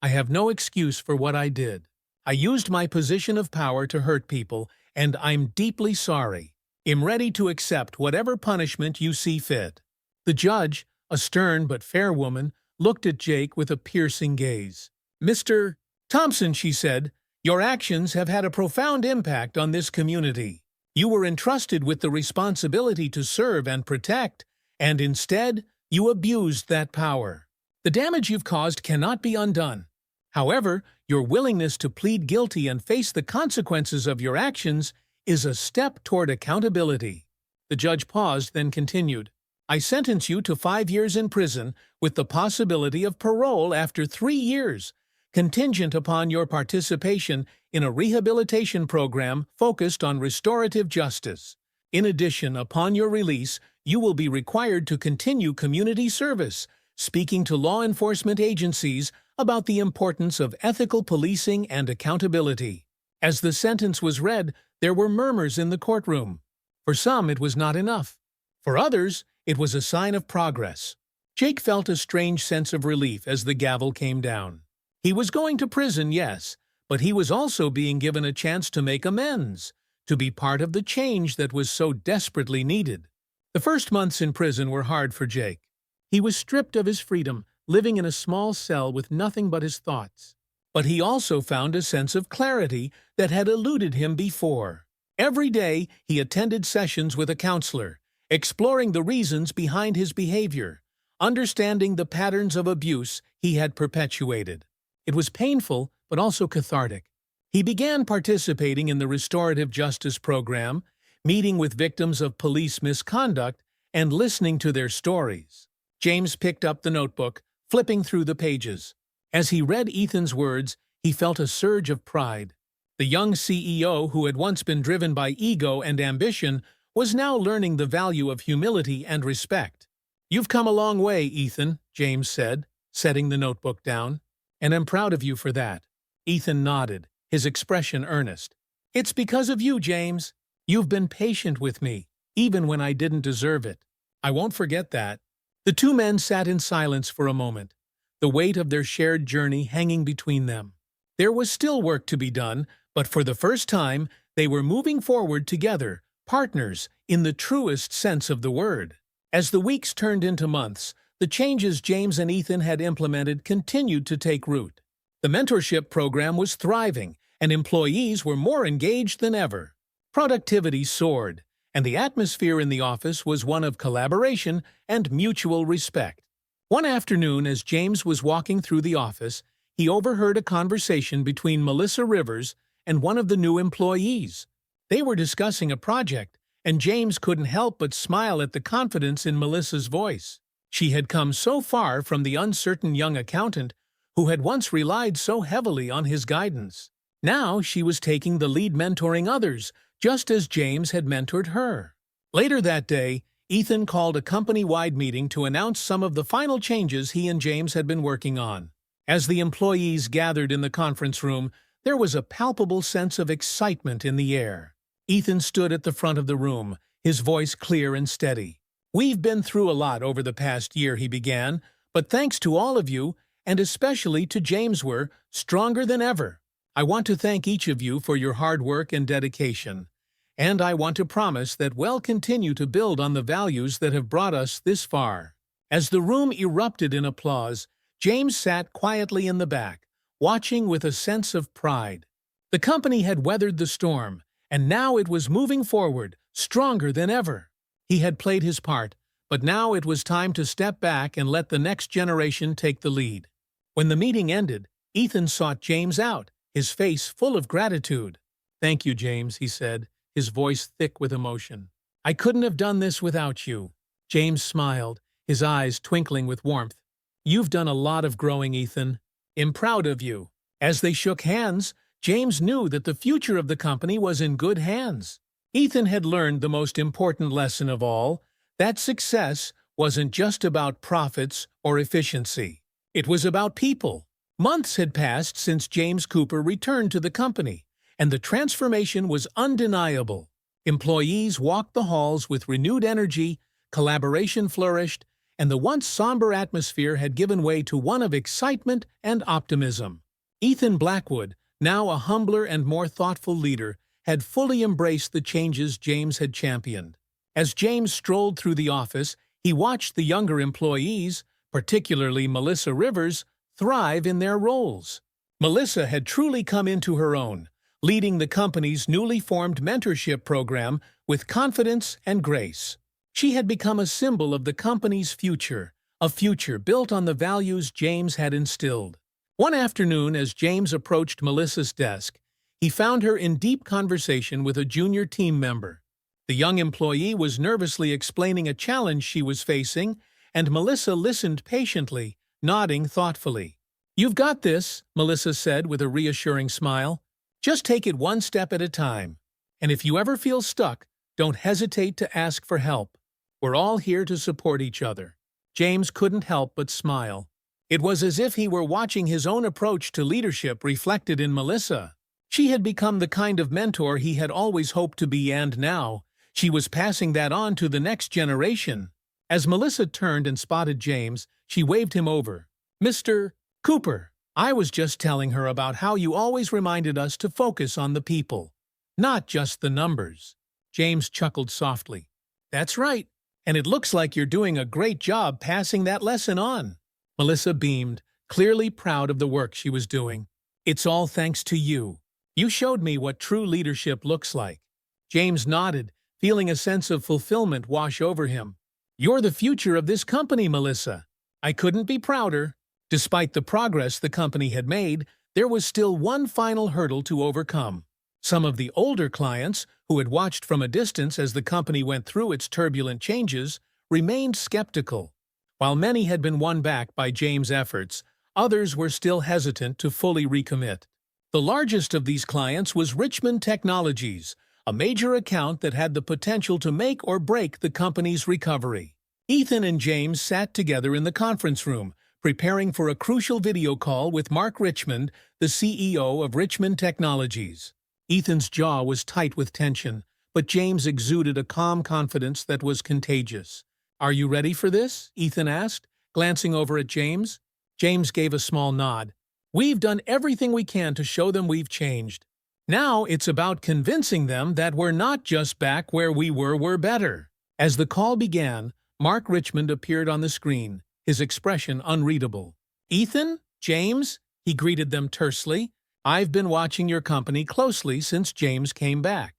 "I have no excuse for what I did. I used my position of power to hurt people, and I'm deeply sorry. I'm ready to accept whatever punishment you see fit." The judge, A stern but fair woman looked at Jake with a piercing gaze. "Mr. Thompson," she said, "your actions have had a profound impact on this community. You were entrusted with the responsibility to serve and protect, and instead, you abused that power. The damage you've caused cannot be undone. However, your willingness to plead guilty and face the consequences of your actions is a step toward accountability." The judge paused, then continued, "I sentence you to 5 years in prison with the possibility of parole after 3 years, contingent upon your participation in a rehabilitation program focused on restorative justice. In addition, upon your release, you will be required to continue community service, speaking to law enforcement agencies about the importance of ethical policing and accountability." As the sentence was read, there were murmurs in the courtroom. For some, it was not enough. For others, it was a sign of progress. Jake felt a strange sense of relief as the gavel came down. He was going to prison, yes, but he was also being given a chance to make amends, to be part of the change that was so desperately needed. The first months in prison were hard for Jake. He was stripped of his freedom, living in a small cell with nothing but his thoughts. But he also found a sense of clarity that had eluded him before. Every day, he attended sessions with a counselor, exploring the reasons behind his behavior, understanding the patterns of abuse he had perpetuated. It was painful, but also cathartic. He began participating in the restorative justice program, meeting with victims of police misconduct, and listening to their stories. James picked up the notebook, flipping through the pages. As he read Ethan's words, he felt a surge of pride. The young CEO, who had once been driven by ego and ambition, was now learning the value of humility and respect. "You've come a long way, Ethan," James said, setting the notebook down, "and I'm proud of you for that." Ethan nodded, his expression earnest. "It's because of you, James. You've been patient with me, even when I didn't deserve it. I won't forget that." The two men sat in silence for a moment, the weight of their shared journey hanging between them. There was still work to be done, but for the first time, they were moving forward together, partners in the truest sense of the word. As the weeks turned into months, the changes James and Ethan had implemented continued to take root. The mentorship program was thriving, and employees were more engaged than ever. Productivity soared, and the atmosphere in the office was one of collaboration and mutual respect. One afternoon, as James was walking through the office, he overheard a conversation between Melissa Rivers and one of the new employees. They were discussing a project, and James couldn't help but smile at the confidence in Melissa's voice. She had come so far from the uncertain young accountant who had once relied so heavily on his guidance. Now she was taking the lead, mentoring others, just as James had mentored her. Later that day, Ethan called a company-wide meeting to announce some of the final changes he and James had been working on. As the employees gathered in the conference room, there was a palpable sense of excitement in the air. Ethan stood at the front of the room, his voice clear and steady. "We've been through a lot over the past year," he began, "but thanks to all of you, and especially to James, we're stronger than ever. I want to thank each of you for your hard work and dedication, and I want to promise that we'll continue to build on the values that have brought us this far." As the room erupted in applause, James sat quietly in the back, watching with a sense of pride. The company had weathered the storm, and now it was moving forward, stronger than ever. He had played his part, but now it was time to step back and let the next generation take the lead. When the meeting ended, Ethan sought James out, his face full of gratitude. "Thank you, James," he said, his voice thick with emotion. "I couldn't have done this without you." James smiled, his eyes twinkling with warmth. "You've done a lot of growing, Ethan. I'm proud of you." As they shook hands, James knew that the future of the company was in good hands. Ethan had learned the most important lesson of all, that success wasn't just about profits or efficiency. It was about people. Months had passed since James Cooper returned to the company, and the transformation was undeniable. Employees walked the halls with renewed energy, collaboration flourished, and the once somber atmosphere had given way to one of excitement and optimism. Ethan Blackwood, now a humbler and more thoughtful leader, had fully embraced the changes James had championed. As James strolled through the office, He watched the younger employees, particularly Melissa Rivers, thrive in their roles. Melissa had truly come into her own, leading the company's newly formed mentorship program with confidence and grace. She had become a symbol of the company's future, a future built on the values James had instilled. One afternoon, as James approached Melissa's desk, he found her in deep conversation with a junior team member. The young employee was nervously explaining a challenge she was facing, and Melissa listened patiently, nodding thoughtfully. "You've got this," Melissa said with a reassuring smile. "Just take it one step at a time. And if you ever feel stuck, don't hesitate to ask for help. We're all here to support each other." James couldn't help but smile. It was as if he were watching his own approach to leadership reflected in Melissa. She had become the kind of mentor he had always hoped to be, and now she was passing that on to the next generation. As Melissa turned and spotted James, she waved him over. "Mr. Cooper, I was just telling her about how you always reminded us to focus on the people, not just the numbers." James chuckled softly. "That's right, and it looks like you're doing a great job passing that lesson on." Melissa beamed, clearly proud of the work she was doing. "It's all thanks to you. You showed me what true leadership looks like." James nodded, feeling a sense of fulfillment wash over him. "You're the future of this company, Melissa. I couldn't be prouder." Despite the progress the company had made, there was still one final hurdle to overcome. Some of the older clients, who had watched from a distance as the company went through its turbulent changes, remained skeptical. While many had been won back by James' efforts, others were still hesitant to fully recommit. The largest of these clients was Richmond Technologies, a major account that had the potential to make or break the company's recovery. Ethan and James sat together in the conference room, preparing for a crucial video call with Mark Richmond, the CEO of Richmond Technologies. Ethan's jaw was tight with tension, but James exuded a calm confidence that was contagious. "Are you ready for this?" Ethan asked, glancing over at James. James gave a small nod. "We've done everything we can to show them we've changed. Now it's about convincing them that we're not just back where we were, we're better." As the call began, Mark Richmond appeared on the screen, his expression unreadable. "Ethan? James?" he greeted them tersely. "I've been watching your company closely since James came back.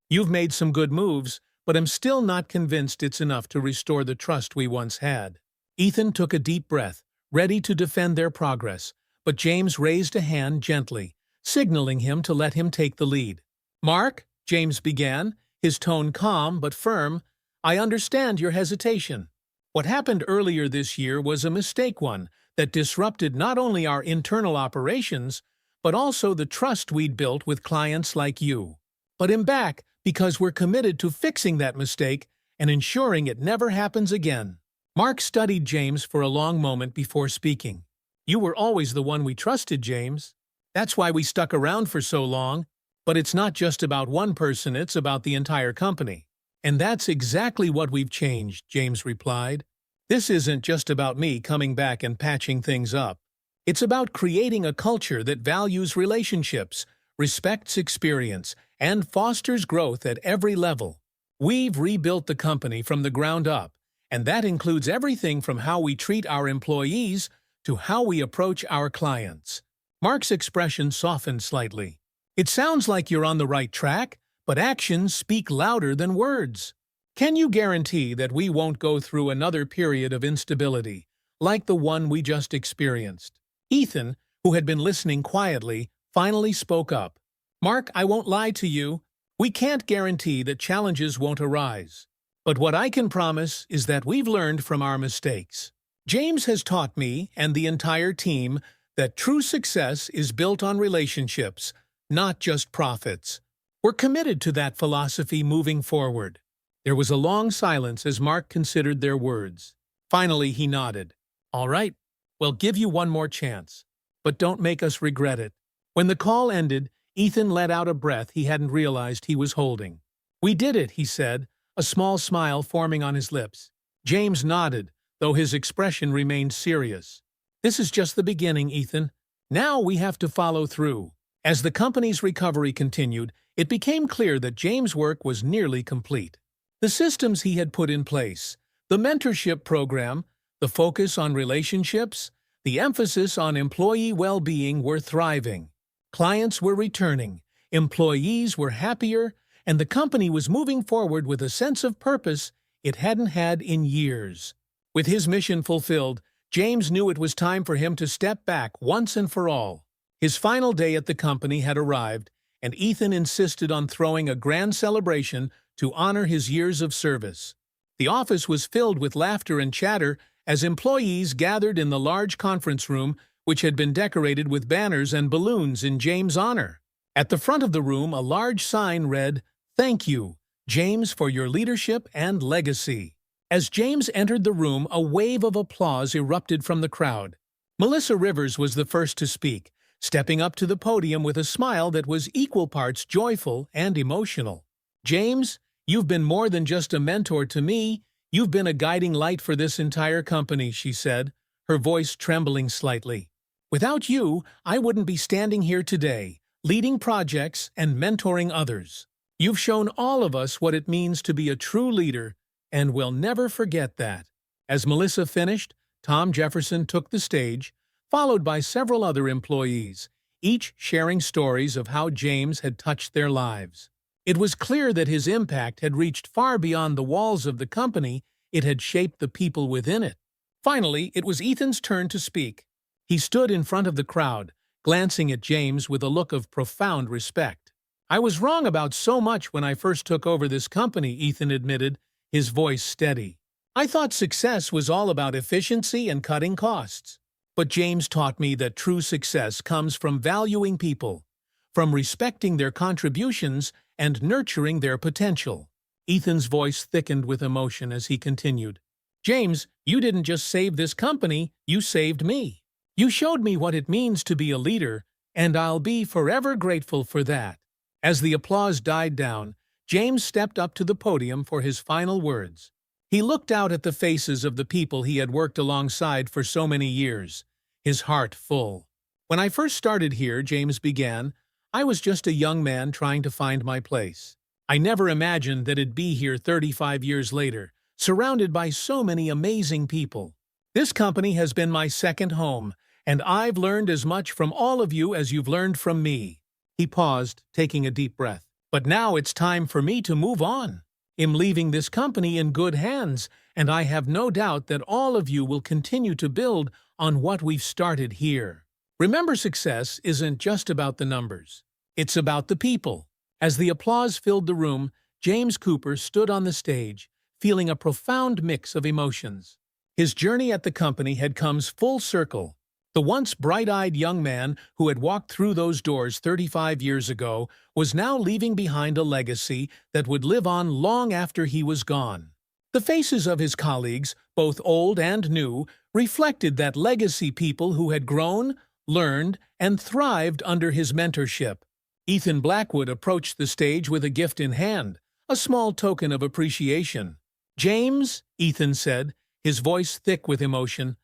You've made some good moves, but I'm still not convinced it's enough to restore the trust we once had." Ethan took a deep breath, ready to defend their progress, but James raised a hand gently, signaling him to let him take the lead. "Mark," James began, his tone calm but firm, "I understand your hesitation. What happened earlier this year was a mistake, one that disrupted not only our internal operations, but also the trust we'd built with clients like you. But I'm back because we're committed to fixing that mistake and ensuring it never happens again." Mark studied James for a long moment before speaking. "You were always the one we trusted, James. That's why we stuck around for so long. But it's not just about one person, it's about the entire company." "And that's exactly what we've changed," James replied. "This isn't just about me coming back and patching things up. It's about creating a culture that values relationships, respects experience, and fosters growth at every level. We've rebuilt the company from the ground up, and that includes everything from how we treat our employees to how we approach our clients." Mark's expression softened slightly. "It sounds like you're on the right track, but actions speak louder than words. Can you guarantee that we won't go through another period of instability, like the one we just experienced?" Ethan, who had been listening quietly, finally spoke up. "Mark, I won't lie to you. We can't guarantee that challenges won't arise. But what I can promise is that we've learned from our mistakes. James has taught me and the entire team that true success is built on relationships, not just profits. We're committed to that philosophy moving forward." There was a long silence as Mark considered their words. Finally, he nodded. "All right, we'll give you one more chance. But don't make us regret it." When the call ended, Ethan let out a breath he hadn't realized he was holding. "We did it," he said, a small smile forming on his lips. James nodded, though his expression remained serious. "This is just the beginning, Ethan. Now we have to follow through." As the company's recovery continued, it became clear that James' work was nearly complete. The systems he had put in place, The mentorship program, the focus on relationships, the emphasis on employee well-being were thriving. Clients were returning, employees were happier, and the company was moving forward with a sense of purpose it hadn't had in years. With his mission fulfilled, James knew it was time for him to step back once and for all. His final day at the company had arrived, and Ethan insisted on throwing a grand celebration to honor his years of service. The office was filled with laughter and chatter as employees gathered in the large conference room, which had been decorated with banners and balloons in James' honor. At the front of the room, a large sign read, "Thank you, James, for your leadership and legacy." As James entered the room, a wave of applause erupted from the crowd. Melissa Rivers was the first to speak, stepping up to the podium with a smile that was equal parts joyful and emotional. "James, you've been more than just a mentor to me. You've been a guiding light for this entire company," she said, her voice trembling slightly. "Without you, I wouldn't be standing here today, leading projects and mentoring others. You've shown all of us what it means to be a true leader, and we'll never forget that." As Melissa finished, Tom Jefferson took the stage, followed by several other employees, each sharing stories of how James had touched their lives. It was clear that his impact had reached far beyond the walls of the company. It had shaped the people within it. Finally, it was Ethan's turn to speak. He stood in front of the crowd, glancing at James with a look of profound respect. "I was wrong about so much when I first took over this company," Ethan admitted, his voice steady. "I thought success was all about efficiency and cutting costs. But James taught me that true success comes from valuing people, from respecting their contributions and nurturing their potential." Ethan's voice thickened with emotion as he continued. "James, you didn't just save this company, you saved me. You showed me what it means to be a leader, and I'll be forever grateful for that." As the applause died down, James stepped up to the podium for his final words. He looked out at the faces of the people he had worked alongside for so many years, his heart full. "When I first started here," James began, "I was just a young man trying to find my place. I never imagined that I'd be here 35 years later, surrounded by so many amazing people. This company has been my second home, and I've learned as much from all of you as you've learned from me." He paused, taking a deep breath. "But now it's time for me to move on. I'm leaving this company in good hands, and I have no doubt that all of you will continue to build on what we've started here. Remember, success isn't just about the numbers. It's about the people." As the applause filled the room, James Cooper stood on the stage, feeling a profound mix of emotions. His journey at the company had come full circle. The once bright-eyed young man who had walked through those doors 35 years ago was now leaving behind a legacy that would live on long after he was gone. The faces of his colleagues, both old and new, reflected that legacy, people who had grown, learned, and thrived under his mentorship. Ethan Blackwood approached the stage with a gift in hand, a small token of appreciation. "James," Ethan said, his voice thick with emotion,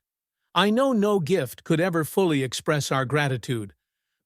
"I know no gift could ever fully express our gratitude,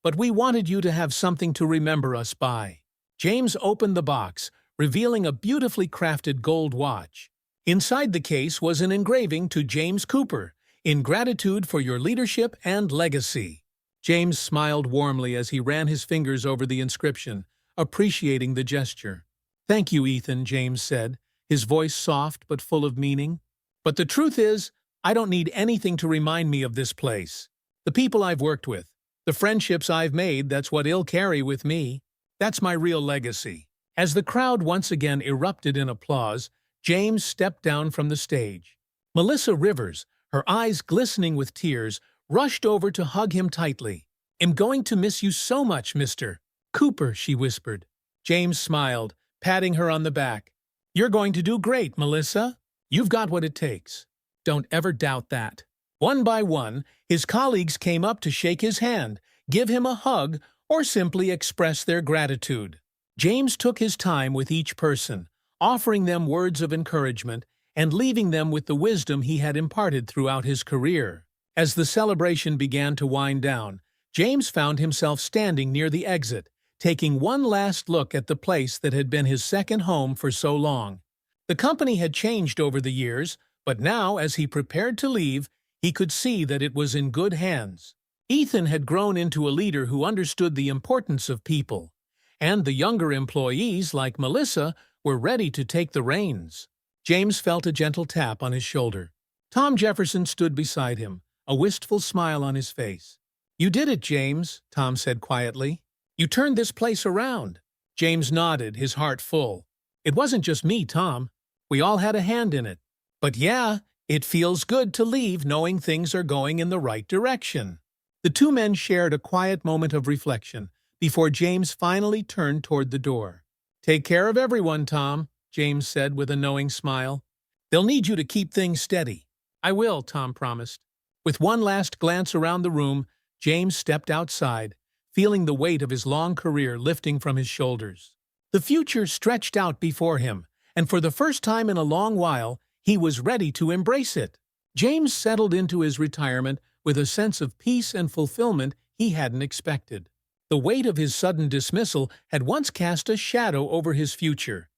but we wanted you to have something to remember us by." James opened the box, revealing a beautifully crafted gold watch. Inside the case was an engraving to James Cooper, "In gratitude for your leadership and legacy." James smiled warmly as he ran his fingers over the inscription, appreciating the gesture. "Thank you, Ethan," James said, his voice soft but full of meaning. "But the truth is, I don't need anything to remind me of this place. The people I've worked with, the friendships I've made, that's what I'll carry with me. That's my real legacy." As the crowd once again erupted in applause, James stepped down from the stage. Melissa Rivers, her eyes glistening with tears, rushed over to hug him tightly. "I'm going to miss you so much, Mr. Cooper," she whispered. James smiled, patting her on the back. "You're going to do great, Melissa. You've got what it takes. Don't ever doubt that." One by one, his colleagues came up to shake his hand, give him a hug, or simply express their gratitude. James took his time with each person, offering them words of encouragement and leaving them with the wisdom he had imparted throughout his career. As the celebration began to wind down, James found himself standing near the exit, taking one last look at the place that had been his second home for so long. The company had changed over the years, But now, as he prepared to leave, he could see that it was in good hands. Ethan had grown into a leader who understood the importance of people, and the younger employees, like Melissa, were ready to take the reins. James felt a gentle tap on his shoulder. Tom Jefferson stood beside him, a wistful smile on his face. "You did it, James," Tom said quietly. "You turned this place around." James nodded, his heart full. "It wasn't just me, Tom. We all had a hand in it. But yeah, it feels good to leave knowing things are going in the right direction." The two men shared a quiet moment of reflection before James finally turned toward the door. "Take care of everyone, Tom," James said with a knowing smile. "They'll need you to keep things steady." "I will," Tom promised. With one last glance around the room, James stepped outside, feeling the weight of his long career lifting from his shoulders. The future stretched out before him, and for the first time in a long while, he was ready to embrace it. James settled into his retirement with a sense of peace and fulfillment he hadn't expected. The weight of his sudden dismissal had once cast a shadow over his future.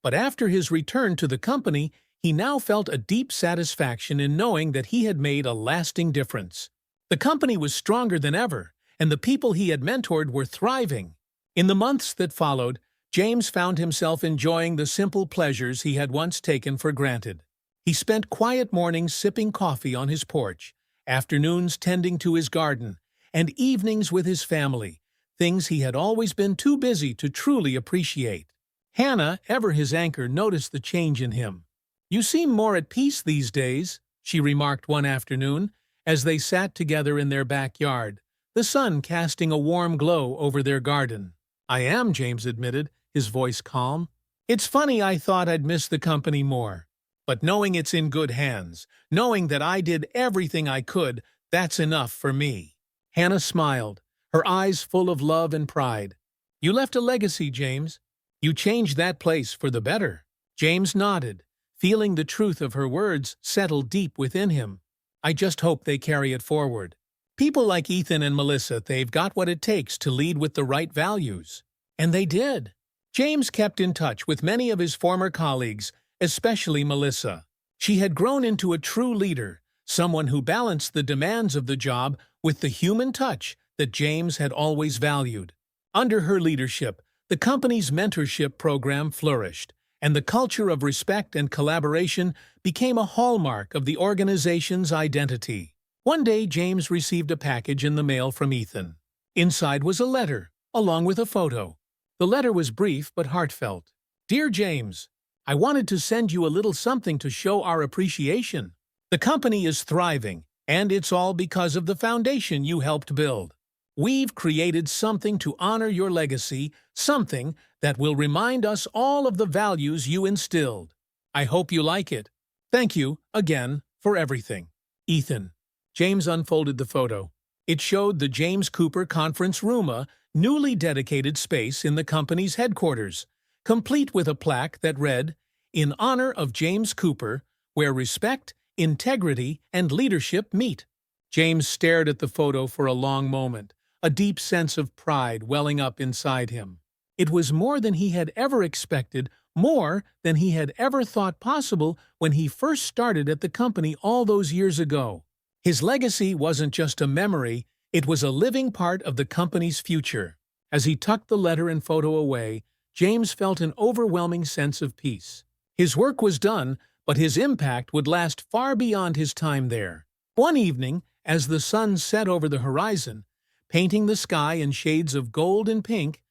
But after his return to the company, he now felt a deep satisfaction in knowing that he had made a lasting difference. The company was stronger than ever, and the people he had mentored were thriving. In the months that followed, James found himself enjoying the simple pleasures he had once taken for granted. He spent quiet mornings sipping coffee on his porch, afternoons tending to his garden, and evenings with his family, things he had always been too busy to truly appreciate. Hannah, ever his anchor, noticed the change in him. "You seem more at peace these days," she remarked one afternoon, as they sat together in their backyard, the sun casting a warm glow over their garden. "I am," James admitted, his voice calm. "It's funny, I thought I'd miss the company more. But knowing it's in good hands, knowing that I did everything I could, that's enough for me." Hannah smiled, her eyes full of love and pride. "You left a legacy, James. You changed that place for the better." James nodded, feeling the truth of her words settle deep within him. "I just hope they carry it forward. People like Ethan and Melissa, they've got what it takes to lead with the right values." And they did. James kept in touch with many of his former colleagues, especially Melissa. She had grown into a true leader, someone who balanced the demands of the job with the human touch that James had always valued. Under her leadership, the company's mentorship program flourished, and the culture of respect and collaboration became a hallmark of the organization's identity. One day, James received a package in the mail from Ethan. Inside was a letter, along with a photo. The letter was brief but heartfelt. "Dear James, I wanted to send you a little something to show our appreciation. The company is thriving, and it's all because of the foundation you helped build. We've created something to honor your legacy, something that will remind us all of the values you instilled. I hope you like it. Thank you, again, for everything. Ethan." James unfolded the photo. It showed the James Cooper Conference Room, a newly dedicated space in the company's headquarters, complete with a plaque that read, "In honor of James Cooper, where respect, integrity, and leadership meet." James stared at the photo for a long moment, a deep sense of pride welling up inside him. It was more than he had ever expected, more than he had ever thought possible when he first started at the company all those years ago. His legacy wasn't just a memory, it was a living part of the company's future. As he tucked the letter and photo away, James felt an overwhelming sense of peace. His work was done, but his impact would last far beyond his time there. One evening, as the sun set over the horizon, painting the sky in shades of gold and pink,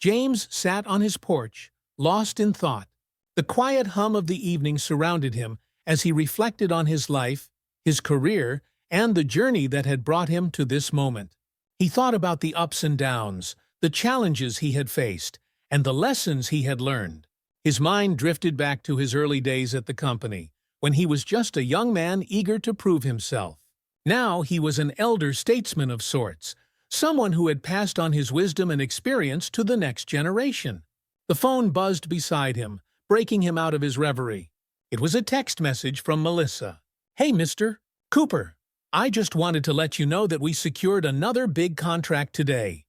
James sat on his porch, lost in thought. The quiet hum of the evening surrounded him as he reflected on his life, his career, and the journey that had brought him to this moment. He thought about the ups and downs, the challenges he had faced, and the lessons he had learned. His mind drifted back to his early days at the company, when he was just a young man eager to prove himself. Now he was an elder statesman of sorts, someone who had passed on his wisdom and experience to the next generation. The phone buzzed beside him, breaking him out of his reverie. It was a text message from Melissa. "Hey, Mr. Cooper, I just wanted to let you know that we secured another big contract today.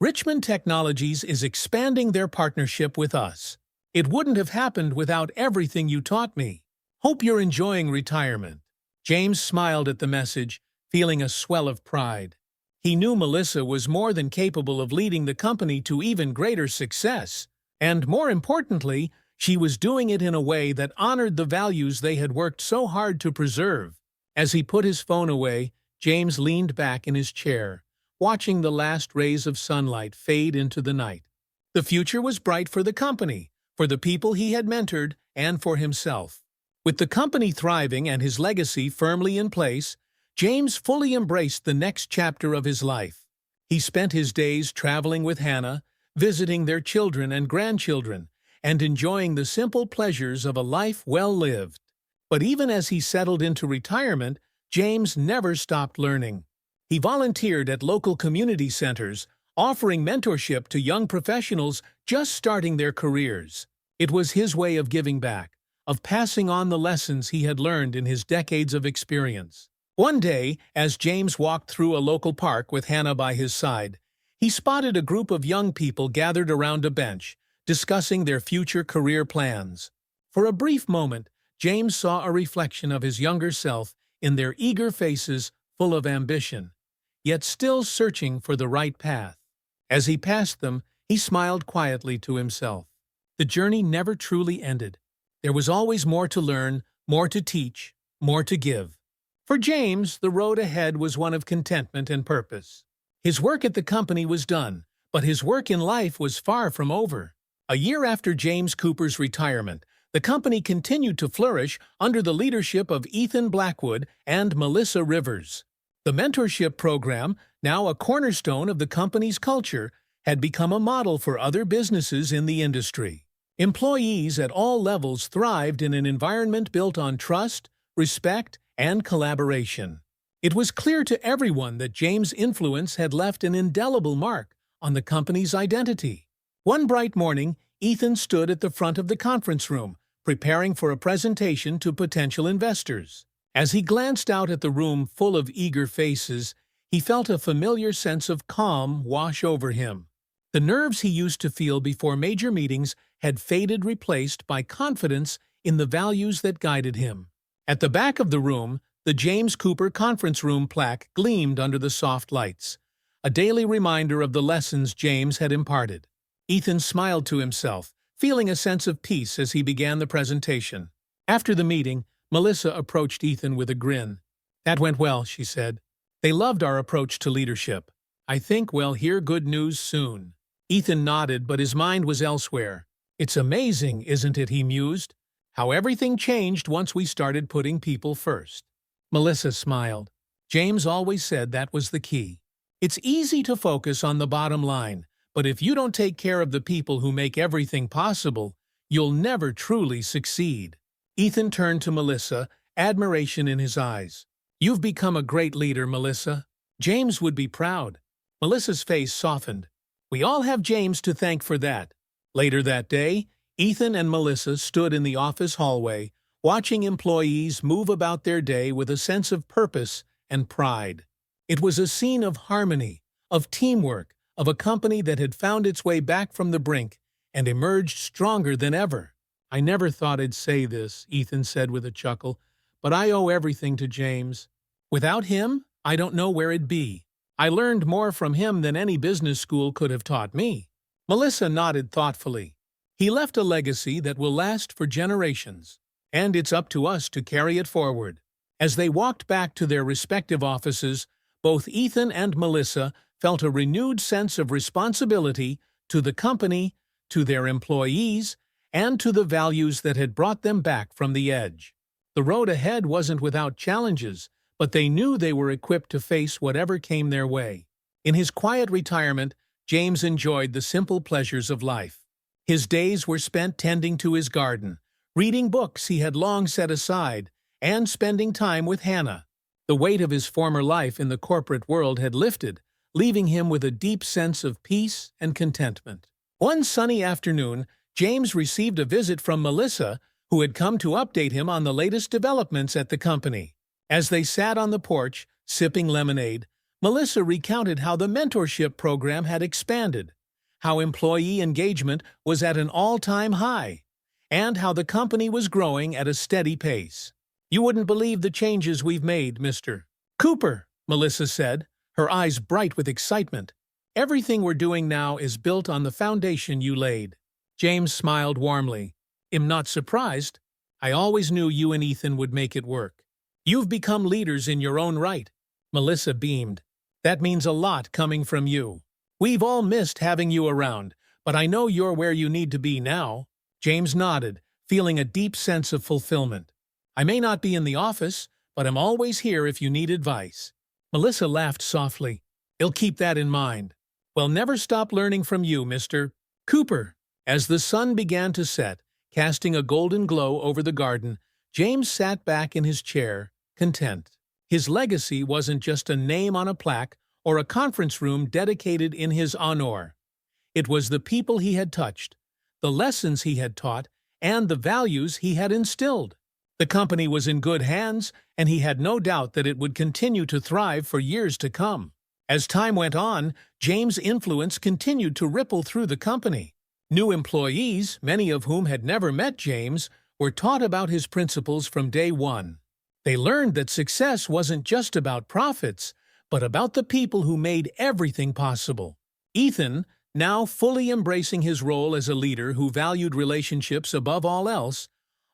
Richmond Technologies is expanding their partnership with us. It wouldn't have happened without everything you taught me. Hope you're enjoying retirement." James smiled at the message, feeling a swell of pride. He knew Melissa was more than capable of leading the company to even greater success. And more importantly, she was doing it in a way that honored the values they had worked so hard to preserve. As he put his phone away, James leaned back in his chair, watching the last rays of sunlight fade into the night. The future was bright for the company, for the people he had mentored, and for himself. With the company thriving and his legacy firmly in place, James fully embraced the next chapter of his life. He spent his days traveling with Hannah, visiting their children and grandchildren, and enjoying the simple pleasures of a life well lived. But even as he settled into retirement, James never stopped learning. He volunteered at local community centers, offering mentorship to young professionals just starting their careers. It was his way of giving back, of passing on the lessons he had learned in his decades of experience. One day, as James walked through a local park with Hannah by his side, he spotted a group of young people gathered around a bench, discussing their future career plans. For a brief moment, James saw a reflection of his younger self in their eager faces, full of ambition, yet still searching for the right path. As he passed them, he smiled quietly to himself. The journey never truly ended. There was always more to learn, more to teach, more to give. For James, the road ahead was one of contentment and purpose. His work at the company was done, but his work in life was far from over. A year after James Cooper's retirement, the company continued to flourish under the leadership of Ethan Blackwood and Melissa Rivers. The mentorship program, now a cornerstone of the company's culture, had become a model for other businesses in the industry. Employees at all levels thrived in an environment built on trust, respect, and collaboration. It was clear to everyone that James' influence had left an indelible mark on the company's identity. One bright morning, Ethan stood at the front of the conference room, preparing for a presentation to potential investors. As he glanced out at the room full of eager faces, he felt a familiar sense of calm wash over him. The nerves he used to feel before major meetings had faded, replaced by confidence in the values that guided him. At the back of the room, the James Cooper conference room plaque gleamed under the soft lights, a daily reminder of the lessons James had imparted. Ethan smiled to himself, feeling a sense of peace as he began the presentation. After the meeting, Melissa approached Ethan with a grin. "That went well," she said. "They loved our approach to leadership. I think we'll hear good news soon." Ethan nodded, but his mind was elsewhere. "It's amazing, isn't it," he mused, "how everything changed once we started putting people first." Melissa smiled. James always said that was the key. It's easy to focus on the bottom line, but if you don't take care of the people who make everything possible, you'll never truly succeed. Ethan turned to Melissa, admiration in his eyes. "You've become a great leader, Melissa. James would be proud." Melissa's face softened. "We all have James to thank for that." Later that day, Ethan and Melissa stood in the office hallway, watching employees move about their day with a sense of purpose and pride. It was a scene of harmony, of teamwork, of a company that had found its way back from the brink and emerged stronger than ever. "I never thought I'd say this," Ethan said with a chuckle, "but I owe everything to James. Without him, I don't know where it'd be. I learned more from him than any business school could have taught me." Melissa nodded thoughtfully. "He left a legacy that will last for generations, and it's up to us to carry it forward." As they walked back to their respective offices, both Ethan and Melissa felt a renewed sense of responsibility to the company, to their employees, and to the values that had brought them back from the edge. The road ahead wasn't without challenges, but they knew they were equipped to face whatever came their way. In his quiet retirement, James enjoyed the simple pleasures of life. His days were spent tending to his garden, reading books he had long set aside, and spending time with Hannah. The weight of his former life in the corporate world had lifted, leaving him with a deep sense of peace and contentment. One sunny afternoon, James received a visit from Melissa, who had come to update him on the latest developments at the company. As they sat on the porch, sipping lemonade, Melissa recounted how the mentorship program had expanded, how employee engagement was at an all-time high, and how the company was growing at a steady pace. "You wouldn't believe the changes we've made, Mr. Cooper," Melissa said, her eyes bright with excitement. "Everything we're doing now is built on the foundation you laid." James smiled warmly. "I'm not surprised. I always knew you and Ethan would make it work. You've become leaders in your own right." Melissa beamed. "That means a lot coming from you. We've all missed having you around, but I know you're where you need to be now." James nodded, feeling a deep sense of fulfillment. "I may not be in the office, but I'm always here if you need advice." Melissa laughed softly. "I'll keep that in mind. We'll never stop learning from you, Mr. Cooper." As the sun began to set, casting a golden glow over the garden, James sat back in his chair, content. His legacy wasn't just a name on a plaque or a conference room dedicated in his honor. It was the people he had touched, the lessons he had taught, and the values he had instilled. The company was in good hands, and he had no doubt that it would continue to thrive for years to come. As time went on, James' influence continued to ripple through the company. New employees, many of whom had never met James, were taught about his principles from day one. They learned that success wasn't just about profits, but about the people who made everything possible. Ethan, now fully embracing his role as a leader who valued relationships above all else,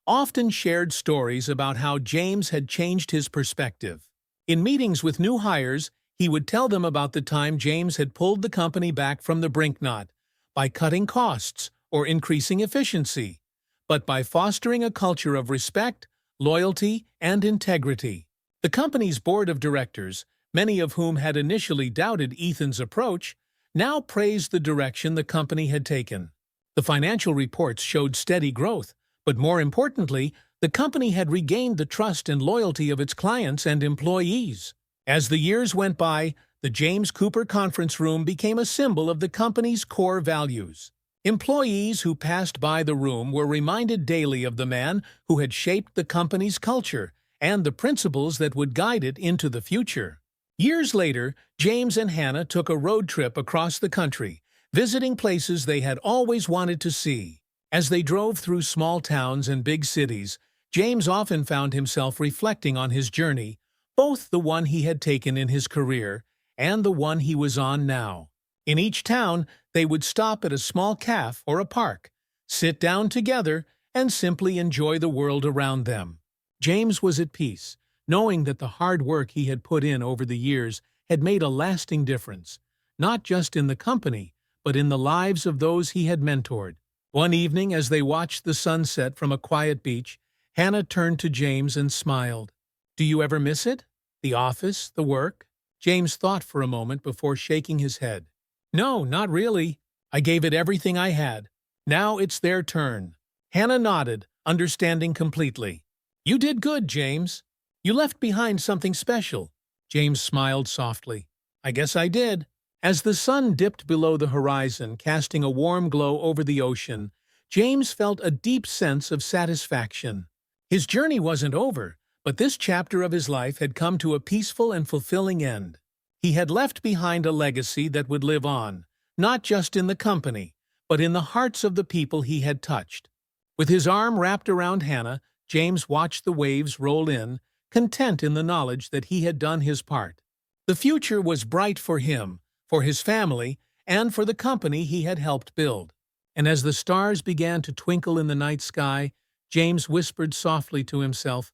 often shared stories about how James had changed his perspective. In meetings with new hires, he would tell them about the time James had pulled the company back from the brink, not by cutting costs or increasing efficiency, but by fostering a culture of respect, loyalty, and integrity. The company's board of directors, many of whom had initially doubted Ethan's approach, now praised the direction the company had taken. The financial reports showed steady growth, but more importantly, the company had regained the trust and loyalty of its clients and employees. As the years went by, the James Cooper Conference Room became a symbol of the company's core values. Employees who passed by the room were reminded daily of the man who had shaped the company's culture and the principles that would guide it into the future. Years later, James and Hannah took a road trip across the country, visiting places they had always wanted to see. As they drove through small towns and big cities, James often found himself reflecting on his journey, both the one he had taken in his career and the one he was on now. In each town, they would stop at a small cafe or a park, sit down together, and simply enjoy the world around them. James was at peace, knowing that the hard work he had put in over the years had made a lasting difference, not just in the company, but in the lives of those he had mentored. One evening, as they watched the sunset from a quiet beach, Hannah turned to James and smiled. "Do you ever miss it? The office, the work?" James thought for a moment before shaking his head. "No, not really. I gave it everything I had. Now it's their turn." Hannah nodded, understanding completely. "You did good, James. You left behind something special." James smiled softly. "I guess I did." As the sun dipped below the horizon, casting a warm glow over the ocean, James felt a deep sense of satisfaction. His journey wasn't over, but this chapter of his life had come to a peaceful and fulfilling end. He had left behind a legacy that would live on, not just in the company, but in the hearts of the people he had touched. With his arm wrapped around Hannah, James watched the waves roll in, content in the knowledge that he had done his part. The future was bright for him, for his family, and for the company he had helped build. And as the stars began to twinkle in the night sky, James whispered softly to himself,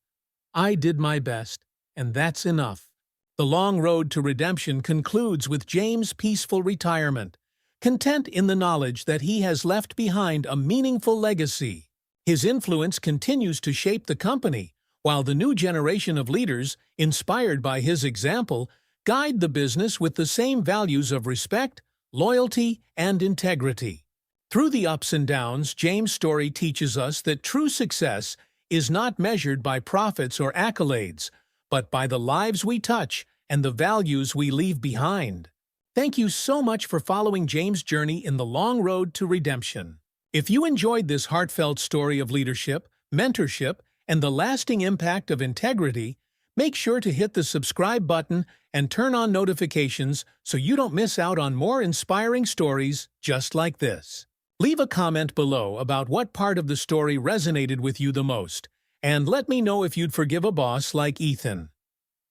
"I did my best, and that's enough." The long road to redemption concludes with James' peaceful retirement, content in the knowledge that he has left behind a meaningful legacy. His influence continues to shape the company, while the new generation of leaders, inspired by his example, guide the business with the same values of respect, loyalty, and integrity. Through the ups and downs, James' story teaches us that true success is not measured by profits or accolades, but by the lives we touch and the values we leave behind. Thank you so much for following James' journey in the long road to redemption. If you enjoyed this heartfelt story of leadership, mentorship, and the lasting impact of integrity, make sure to hit the subscribe button and turn on notifications so you don't miss out on more inspiring stories just like this. Leave a comment below about what part of the story resonated with you the most, and let me know if you'd forgive a boss like Ethan.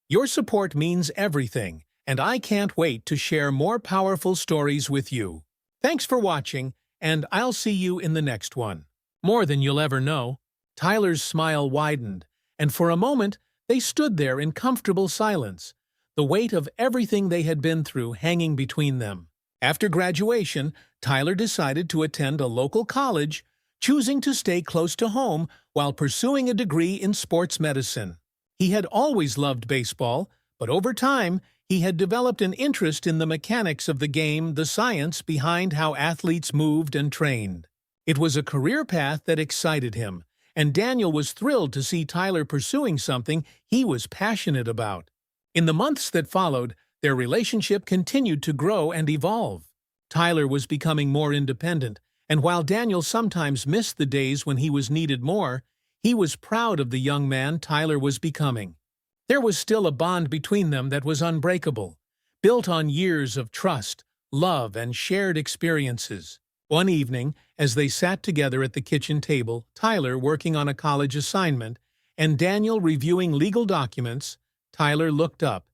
Your support means everything, and I can't wait to share more powerful stories with you. Thanks for watching, and I'll see you in the next one. More than you'll ever know. Tyler's smile widened, and for a moment they stood there in comfortable silence, the weight of everything they had been through hanging between them. After graduation, Tyler decided to attend a local college, choosing to stay close to home while pursuing a degree in sports medicine. He had always loved baseball, but over time, he had developed an interest in the mechanics of the game, the science behind how athletes moved and trained. It was a career path that excited him, and Daniel was thrilled to see Tyler pursuing something he was passionate about. In the months that followed, their relationship continued to grow and evolve. Tyler was becoming more independent, and while Daniel sometimes missed the days when he was needed more, he was proud of the young man Tyler was becoming. There was still a bond between them that was unbreakable, built on years of trust, love, and shared experiences. One evening, as they sat together at the kitchen table, Tyler working on a college assignment, and Daniel reviewing legal documents, Tyler looked up,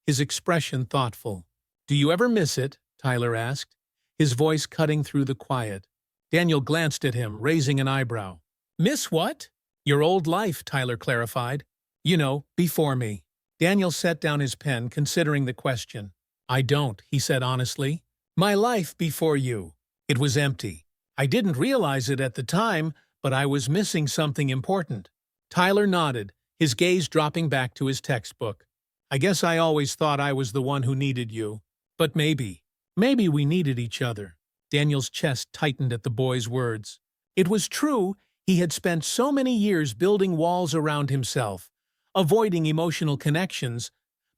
his expression thoughtful. "Do you ever miss it?" Tyler asked, his voice cutting through the quiet. Daniel glanced at him, raising an eyebrow. "Miss what?" "Your old life," Tyler clarified. "You know, before me." Daniel set down his pen, considering the question. "I don't," he said honestly. "My life before you. It was empty. I didn't realize it at the time, but I was missing something important." Tyler nodded, his gaze dropping back to his textbook. "I guess I always thought I was the one who needed you. But maybe we needed each other." Daniel's chest tightened at the boy's words. It was true, he had spent so many years building walls around himself, avoiding emotional connections,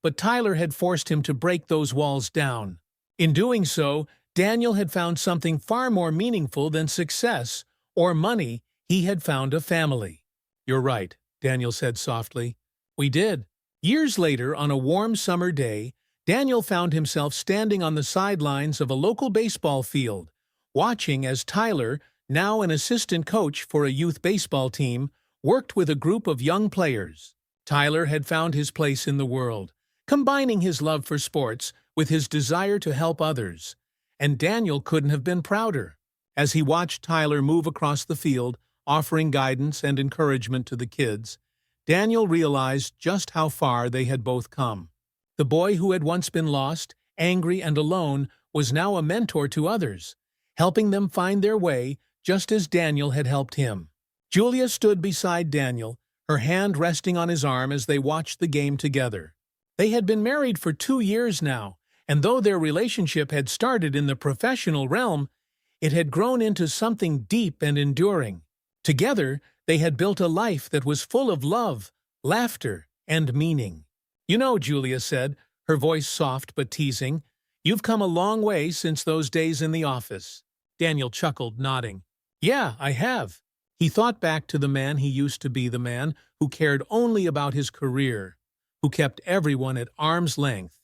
but Tyler had forced him to break those walls down. In doing so, Daniel had found something far more meaningful than success or money. He had found a family. "You're right," Daniel said softly. "We did." Years later, on a warm summer day, Daniel found himself standing on the sidelines of a local baseball field, watching as Tyler, now an assistant coach for a youth baseball team, worked with a group of young players. Tyler had found his place in the world, combining his love for sports with his desire to help others, and Daniel couldn't have been prouder. As he watched Tyler move across the field, offering guidance and encouragement to the kids, Daniel realized just how far they had both come. The boy who had once been lost, angry, and alone was now a mentor to others, helping them find their way just as Daniel had helped him. Julia stood beside Daniel, her hand resting on his arm as they watched the game together. They had been married for 2 years now, and though their relationship had started in the professional realm, it had grown into something deep and enduring. Together, they had built a life that was full of love, laughter, and meaning. "You know," Julia said, her voice soft but teasing, "you've come a long way since those days in the office." Daniel chuckled, nodding. "Yeah, I have." He thought back to the man he used to be, the man who cared only about his career, who kept everyone at arm's length.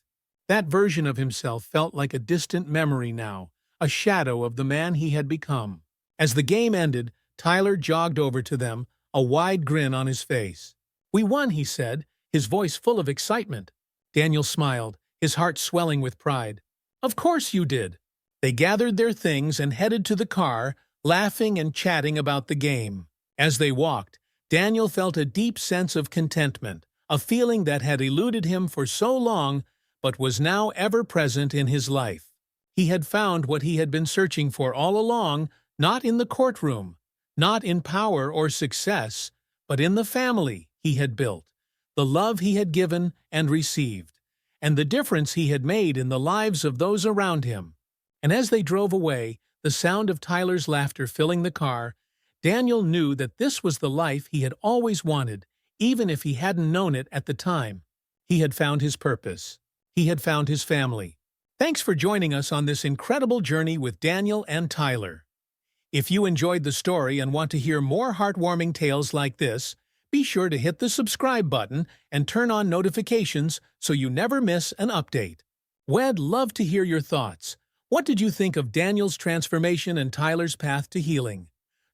That version of himself felt like a distant memory now, a shadow of the man he had become. As the game ended, Tyler jogged over to them, a wide grin on his face. "We won," he said, his voice full of excitement. Daniel smiled, his heart swelling with pride. "Of course you did." They gathered their things and headed to the car, laughing and chatting about the game. As they walked, Daniel felt a deep sense of contentment, a feeling that had eluded him for so long but was now ever present in his life. He had found what he had been searching for all along, not in the courtroom, not in power or success, but in the family he had built, the love he had given and received, and the difference he had made in the lives of those around him. And as they drove away, the sound of Tyler's laughter filling the car, Daniel knew that this was the life he had always wanted, even if he hadn't known it at the time. He had found his purpose. He had found his family. Thanks for joining us on this incredible journey with Daniel and Tyler. If you enjoyed the story and want to hear more heartwarming tales like this, be sure to hit the subscribe button and turn on notifications so you never miss an update. We'd love to hear your thoughts. What did you think of Daniel's transformation and Tyler's path to healing?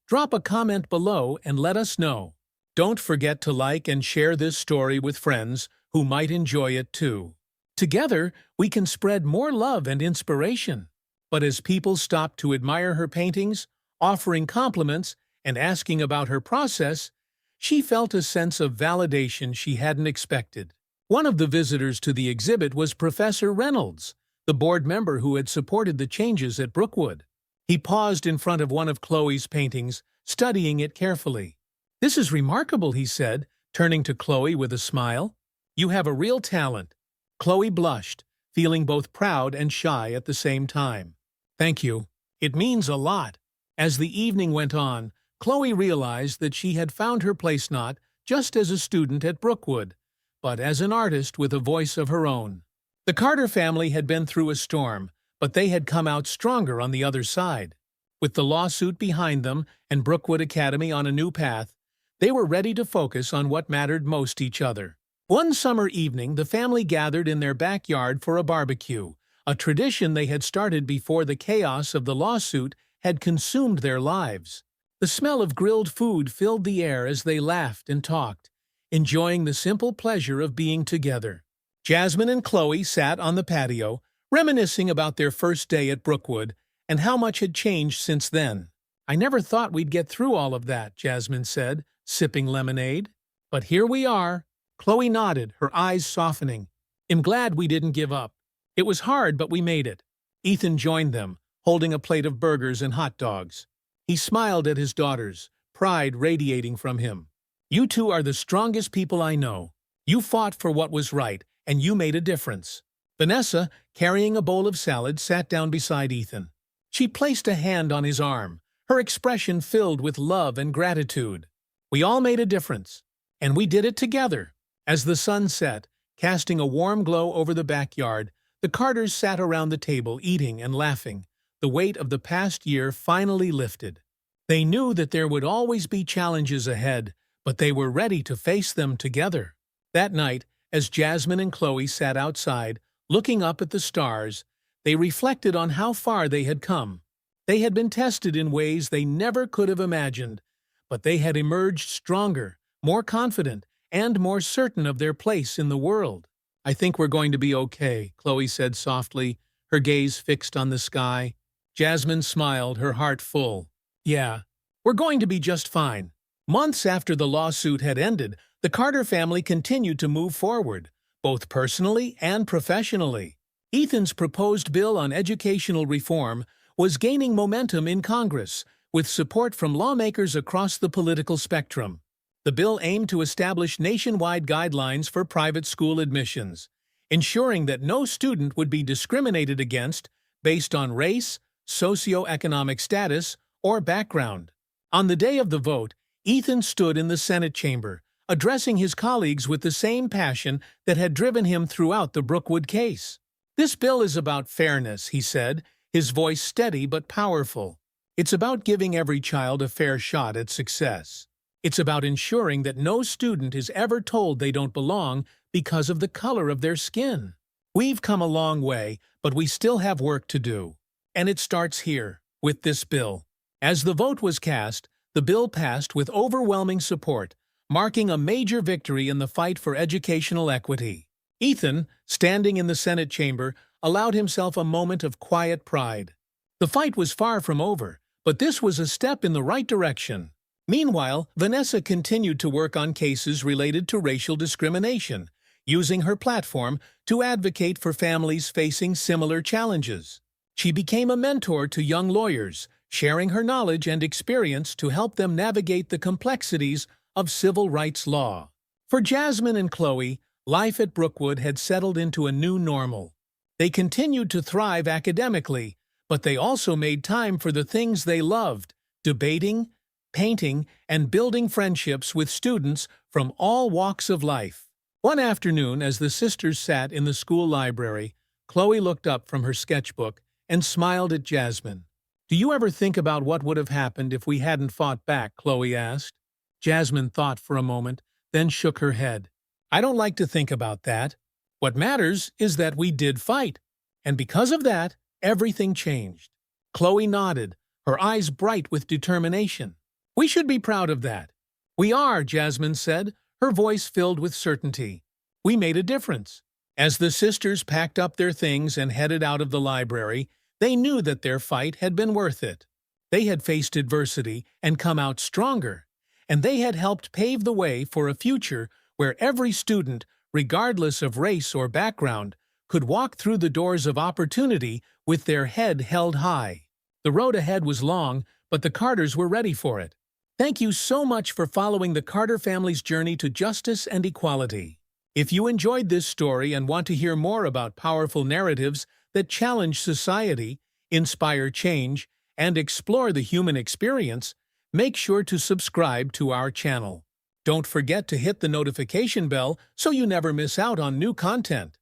Drop a comment below and let us know. Don't forget to like and share this story with friends who might enjoy it too. Together, we can spread more love and inspiration. But as people stopped to admire her paintings, offering compliments, and asking about her process, she felt a sense of validation she hadn't expected. One of the visitors to the exhibit was Professor Reynolds, the board member who had supported the changes at Brookwood. He paused in front of one of Chloe's paintings, studying it carefully. "This is remarkable," he said, turning to Chloe with a smile. "You have a real talent." Chloe blushed, feeling both proud and shy at the same time. "Thank you. It means a lot." As the evening went on, Chloe realized that she had found her place not just as a student at Brookwood, but as an artist with a voice of her own. The Carter family had been through a storm, but they had come out stronger on the other side. With the lawsuit behind them and Brookwood Academy on a new path, they were ready to focus on what mattered most to each other. One summer evening, the family gathered in their backyard for a barbecue, a tradition they had started before the chaos of the lawsuit had consumed their lives. The smell of grilled food filled the air as they laughed and talked, enjoying the simple pleasure of being together. Jasmine and Chloe sat on the patio, reminiscing about their first day at Brookwood and how much had changed since then. "I never thought we'd get through all of that," Jasmine said, sipping lemonade. "But here we are." Chloe nodded, her eyes softening. "I'm glad we didn't give up. It was hard, but we made it." Ethan joined them, holding a plate of burgers and hot dogs. He smiled at his daughters, pride radiating from him. "You two are the strongest people I know. You fought for what was right, and you made a difference." Vanessa, carrying a bowl of salad, sat down beside Ethan. She placed a hand on his arm, her expression filled with love and gratitude. "We all made a difference, and we did it together." As the sun set, casting a warm glow over the backyard, the Carters sat around the table eating and laughing. The weight of the past year finally lifted. They knew that there would always be challenges ahead, but they were ready to face them together. That night, as Jasmine and Chloe sat outside, looking up at the stars, they reflected on how far they had come. They had been tested in ways they never could have imagined, but they had emerged stronger, more confident, and more certain of their place in the world. "I think we're going to be okay," Chloe said softly, her gaze fixed on the sky. Jasmine smiled, her heart full. "Yeah, we're going to be just fine." Months after the lawsuit had ended, the Carter family continued to move forward, both personally and professionally. Ethan's proposed bill on educational reform was gaining momentum in Congress, with support from lawmakers across the political spectrum. The bill aimed to establish nationwide guidelines for private school admissions, ensuring that no student would be discriminated against based on race, socioeconomic status, or background. On the day of the vote, Ethan stood in the Senate chamber, addressing his colleagues with the same passion that had driven him throughout the Brookwood case. "This bill is about fairness," he said, his voice steady but powerful. "It's about giving every child a fair shot at success. It's about ensuring that no student is ever told they don't belong because of the color of their skin. We've come a long way, but we still have work to do. And it starts here, with this bill." As the vote was cast, the bill passed with overwhelming support, marking a major victory in the fight for educational equity. Ethan, standing in the Senate chamber, allowed himself a moment of quiet pride. The fight was far from over, but this was a step in the right direction. Meanwhile, Vanessa continued to work on cases related to racial discrimination, using her platform to advocate for families facing similar challenges. She became a mentor to young lawyers, sharing her knowledge and experience to help them navigate the complexities of civil rights law. For Jasmine and Chloe, life at Brookwood had settled into a new normal. They continued to thrive academically, but they also made time for the things they loved: debating, painting, and building friendships with students from all walks of life. One afternoon, as the sisters sat in the school library, Chloe looked up from her sketchbook and smiled at Jasmine. "Do you ever think about what would have happened if we hadn't fought back?" Chloe asked. Jasmine thought for a moment, then shook her head. "I don't like to think about that. What matters is that we did fight. And because of that, Everything changed. Chloe nodded, her eyes bright with determination. "We should be proud of that." "We are," Jasmine said, her voice filled with certainty. "We made a difference." As the sisters packed up their things and headed out of the library, they knew that their fight had been worth it. They had faced adversity and come out stronger, and they had helped pave the way for a future where every student, regardless of race or background, could walk through the doors of opportunity with their head held high. The road ahead was long, but the Carters were ready for it. Thank you so much for following the Carter family's journey to justice and equality. If you enjoyed this story and want to hear more about powerful narratives that challenge society, inspire change, and explore the human experience, make sure to subscribe to our channel. Don't forget to hit the notification bell so you never miss out on new content.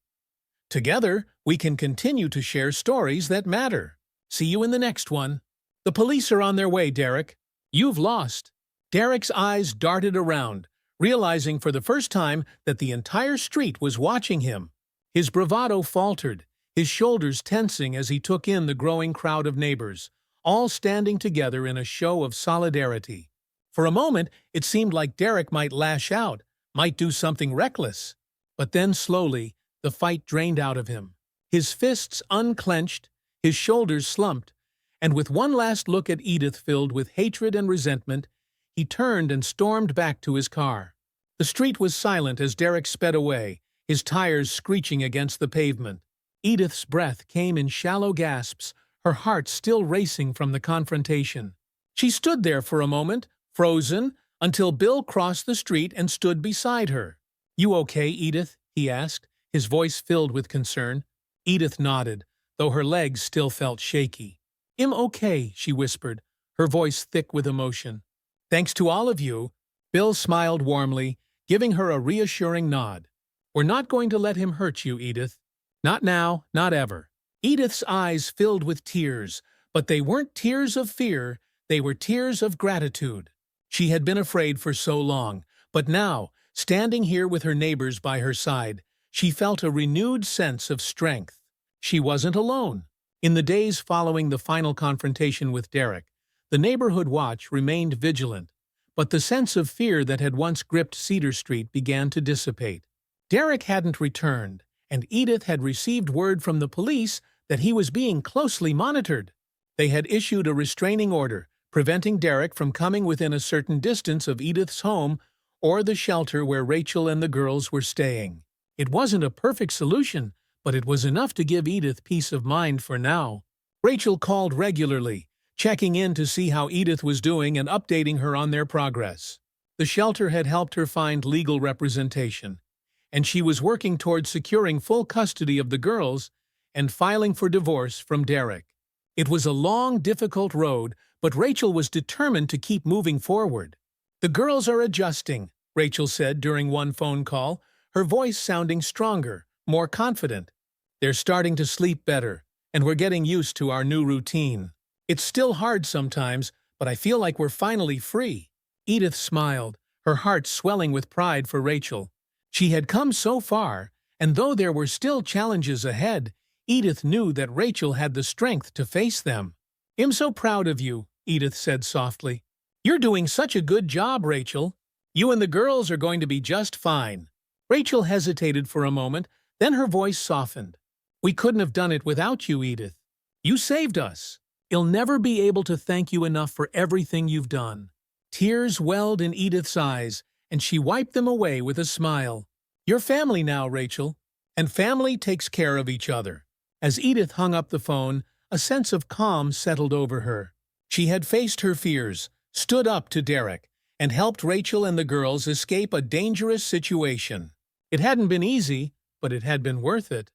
Together, we can continue to share stories that matter. See you in the next one. The police are on their way, Derek. You've lost. Derek's eyes darted around, realizing for the first time that the entire street was watching him. His bravado faltered, his shoulders tensing as he took in the growing crowd of neighbors, all standing together in a show of solidarity. For a moment, it seemed like Derek might lash out, might do something reckless. But then slowly, the fight drained out of him. His fists unclenched, his shoulders slumped, and with one last look at Edith filled with hatred and resentment, he turned and stormed back to his car. The street was silent as Derek sped away, his tires screeching against the pavement. Edith's breath came in shallow gasps, her heart still racing from the confrontation. She stood there for a moment, frozen, until Bill crossed the street and stood beside her. "You okay, Edith?" he asked, his voice filled with concern. Edith nodded, though her legs still felt shaky. "I'm okay," she whispered, her voice thick with emotion. "Thanks to all of you." Bill smiled warmly, giving her a reassuring nod. "We're not going to let him hurt you, Edith. Not now, not ever." Edith's eyes filled with tears, but they weren't tears of fear, they were tears of gratitude. She had been afraid for so long, but now, standing here with her neighbors by her side, she felt a renewed sense of strength. She wasn't alone. In the days following the final confrontation with Derek, the neighborhood watch remained vigilant, but the sense of fear that had once gripped Cedar Street began to dissipate. Derek hadn't returned, and Edith had received word from the police that he was being closely monitored. They had issued a restraining order, preventing Derek from coming within a certain distance of Edith's home or the shelter where Rachel and the girls were staying. It wasn't a perfect solution, but it was enough to give Edith peace of mind for now. Rachel called regularly, checking in to see how Edith was doing and updating her on their progress. The shelter had helped her find legal representation, and she was working towards securing full custody of the girls and filing for divorce from Derek. It was a long, difficult road, but Rachel was determined to keep moving forward. "The girls are adjusting," Rachel said during one phone call, her voice sounding stronger, more confident. "They're starting to sleep better, and we're getting used to our new routine. It's still hard sometimes, but I feel like we're finally free." Edith smiled, her heart swelling with pride for Rachel. She had come so far, and though there were still challenges ahead, Edith knew that Rachel had the strength to face them. "I'm so proud of you," Edith said softly. "You're doing such a good job, Rachel. You and the girls are going to be just fine." Rachel hesitated for a moment, then her voice softened. "We couldn't have done it without you, Edith. You saved us. I'll never be able to thank you enough for everything you've done." Tears welled in Edith's eyes, and she wiped them away with a smile. "You're family now, Rachel, and family takes care of each other." As Edith hung up the phone, a sense of calm settled over her. She had faced her fears, stood up to Derek, and helped Rachel and the girls escape a dangerous situation. It hadn't been easy, but it had been worth it.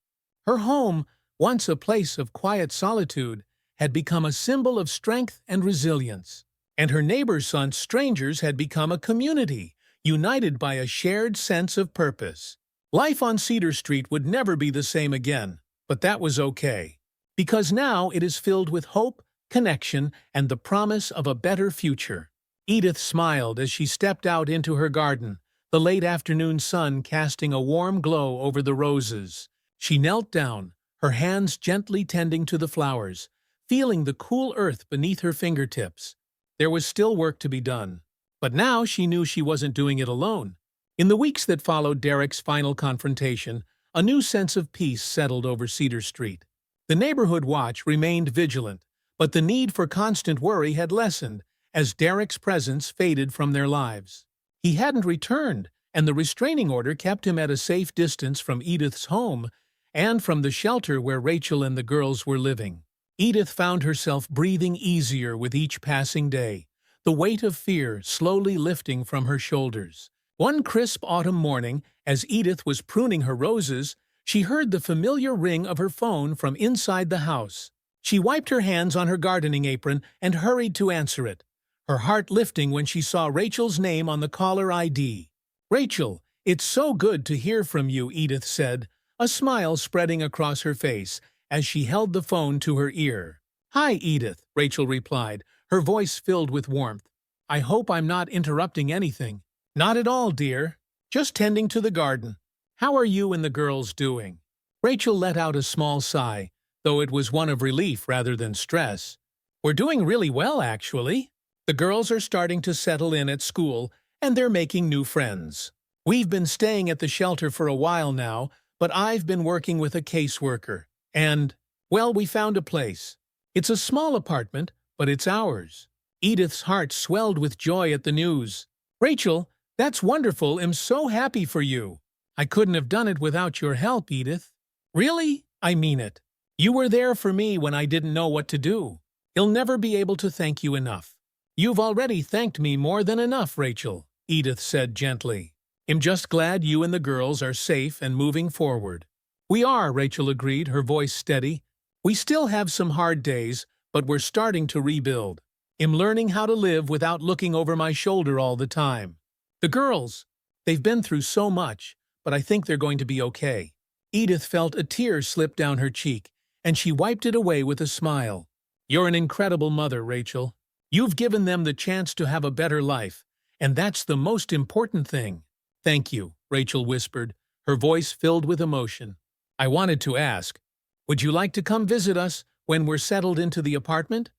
Her home, once a place of quiet solitude, had become a symbol of strength and resilience. And her neighbors' sons, strangers, had become a community, united by a shared sense of purpose. Life on Cedar Street would never be the same again, but that was okay. Because now it is filled with hope, connection, and the promise of a better future. Edith smiled as she stepped out into her garden, the late afternoon sun casting a warm glow over the roses. She knelt down, her hands gently tending to the flowers, feeling the cool earth beneath her fingertips. There was still work to be done. But now she knew she wasn't doing it alone. In the weeks that followed Derek's final confrontation, a new sense of peace settled over Cedar Street. The neighborhood watch remained vigilant, but the need for constant worry had lessened as Derek's presence faded from their lives. He hadn't returned, and the restraining order kept him at a safe distance from Edith's home and from the shelter where Rachel and the girls were living. Edith found herself breathing easier with each passing day, the weight of fear slowly lifting from her shoulders. One crisp autumn morning, as Edith was pruning her roses, she heard the familiar ring of her phone from inside the house. She wiped her hands on her gardening apron and hurried to answer it, her heart lifting when she saw Rachel's name on the caller ID. "Rachel, it's so good to hear from you," Edith said, a smile spreading across her face as she held the phone to her ear. "Hi, Edith," Rachel replied, her voice filled with warmth. "I hope I'm not interrupting anything." "Not at all, dear. Just tending to the garden. How are you and the girls doing?" Rachel let out a small sigh, though it was one of relief rather than stress. "We're doing really well, actually. The girls are starting to settle in at school, and they're making new friends. We've been staying at the shelter for a while now, but I've been working with a caseworker. And, well, we found a place. It's a small apartment, but it's ours." Edith's heart swelled with joy at the news. "Rachel, that's wonderful. I'm so happy for you. I couldn't have done it without your help, Edith." "Really? I mean it. You were there for me when I didn't know what to do. You'll never be able to thank you enough." "You've already thanked me more than enough, Rachel," Edith said gently. "I'm just glad you and the girls are safe and moving forward." "We are," Rachel agreed, her voice steady. "We still have some hard days, but we're starting to rebuild. I'm learning how to live without looking over my shoulder all the time. The girls, they've been through so much, but I think they're going to be okay." Edith felt a tear slip down her cheek, and she wiped it away with a smile. "You're an incredible mother, Rachel. You've given them the chance to have a better life, and that's the most important thing." "Thank you," Rachel whispered, her voice filled with emotion. "I wanted to ask, would you like to come visit us when we're settled into the apartment?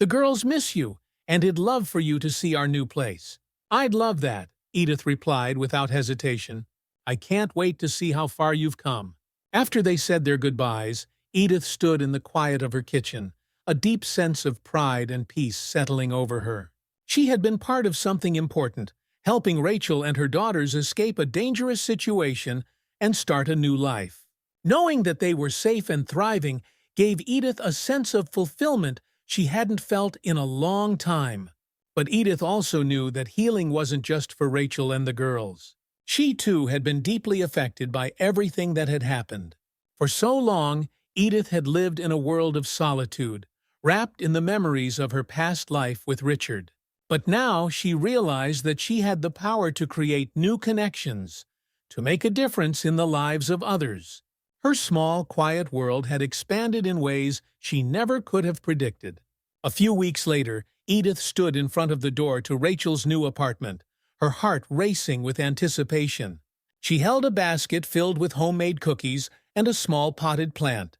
The girls miss you, and I'd love for you to see our new place." "I'd love that," Edith replied without hesitation. "I can't wait to see how far you've come." After they said their goodbyes, Edith stood in the quiet of her kitchen, a deep sense of pride and peace settling over her. She had been part of something important, helping Rachel and her daughters escape a dangerous situation and start a new life. Knowing that they were safe and thriving gave Edith a sense of fulfillment she hadn't felt in a long time. But Edith also knew that healing wasn't just for Rachel and the girls. She too had been deeply affected by everything that had happened. For so long, Edith had lived in a world of solitude, wrapped in the memories of her past life with Richard. But now she realized that she had the power to create new connections, to make a difference in the lives of others. Her small, quiet world had expanded in ways she never could have predicted. A few weeks later, Edith stood in front of the door to Rachel's new apartment, her heart racing with anticipation. She held a basket filled with homemade cookies and a small potted plant,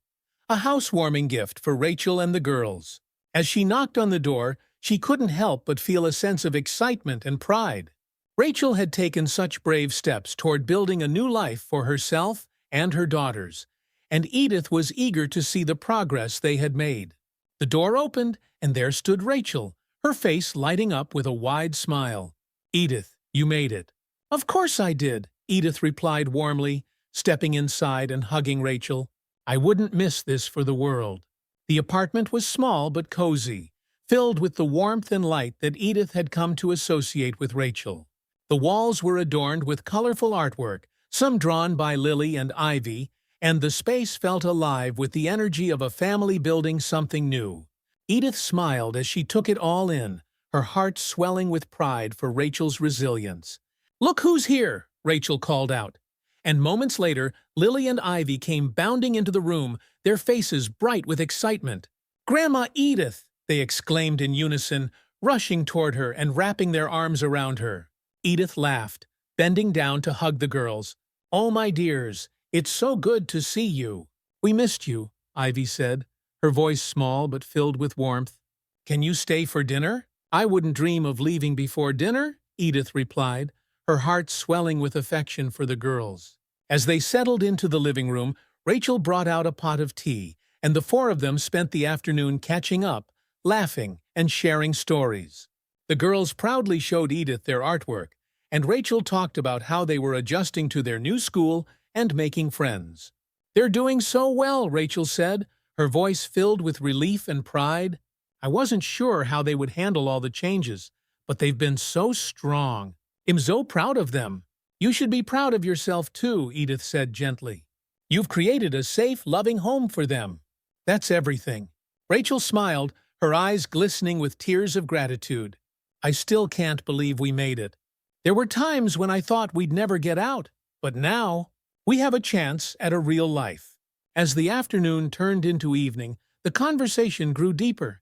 a housewarming gift for Rachel and the girls. As she knocked on the door, she couldn't help but feel a sense of excitement and pride. Rachel had taken such brave steps toward building a new life for herself and her daughters, and Edith was eager to see the progress they had made. The door opened, and there stood Rachel, her face lighting up with a wide smile. "Edith, you made it." "Of course I did," Edith replied warmly, stepping inside and hugging Rachel. "I wouldn't miss this for the world." The apartment was small but cozy, filled with the warmth and light that Edith had come to associate with Rachel. The walls were adorned with colorful artwork, some drawn by Lily and Ivy, and the space felt alive with the energy of a family building something new. Edith smiled as she took it all in, her heart swelling with pride for Rachel's resilience. "Look who's here!" Rachel called out. And moments later, Lily and Ivy came bounding into the room, their faces bright with excitement. "Grandma Edith!" they exclaimed in unison, rushing toward her and wrapping their arms around her. Edith laughed, bending down to hug the girls. "Oh, my dears, it's so good to see you." "We missed you," Ivy said, her voice small but filled with warmth. "Can you stay for dinner?" "I wouldn't dream of leaving before dinner," Edith replied, her heart swelling with affection for the girls. As they settled into the living room, Rachel brought out a pot of tea, and the four of them spent the afternoon catching up, laughing, and sharing stories. The girls proudly showed Edith their artwork, and Rachel talked about how they were adjusting to their new school and making friends. "They're doing so well," Rachel said, her voice filled with relief and pride. "I wasn't sure how they would handle all the changes, but they've been so strong. I'm so proud of them." "You should be proud of yourself too," Edith said gently. "You've created a safe, loving home for them. That's everything." Rachel smiled, her eyes glistening with tears of gratitude. "I still can't believe we made it. There were times when I thought we'd never get out, but now we have a chance at a real life." As the afternoon turned into evening, the conversation grew deeper,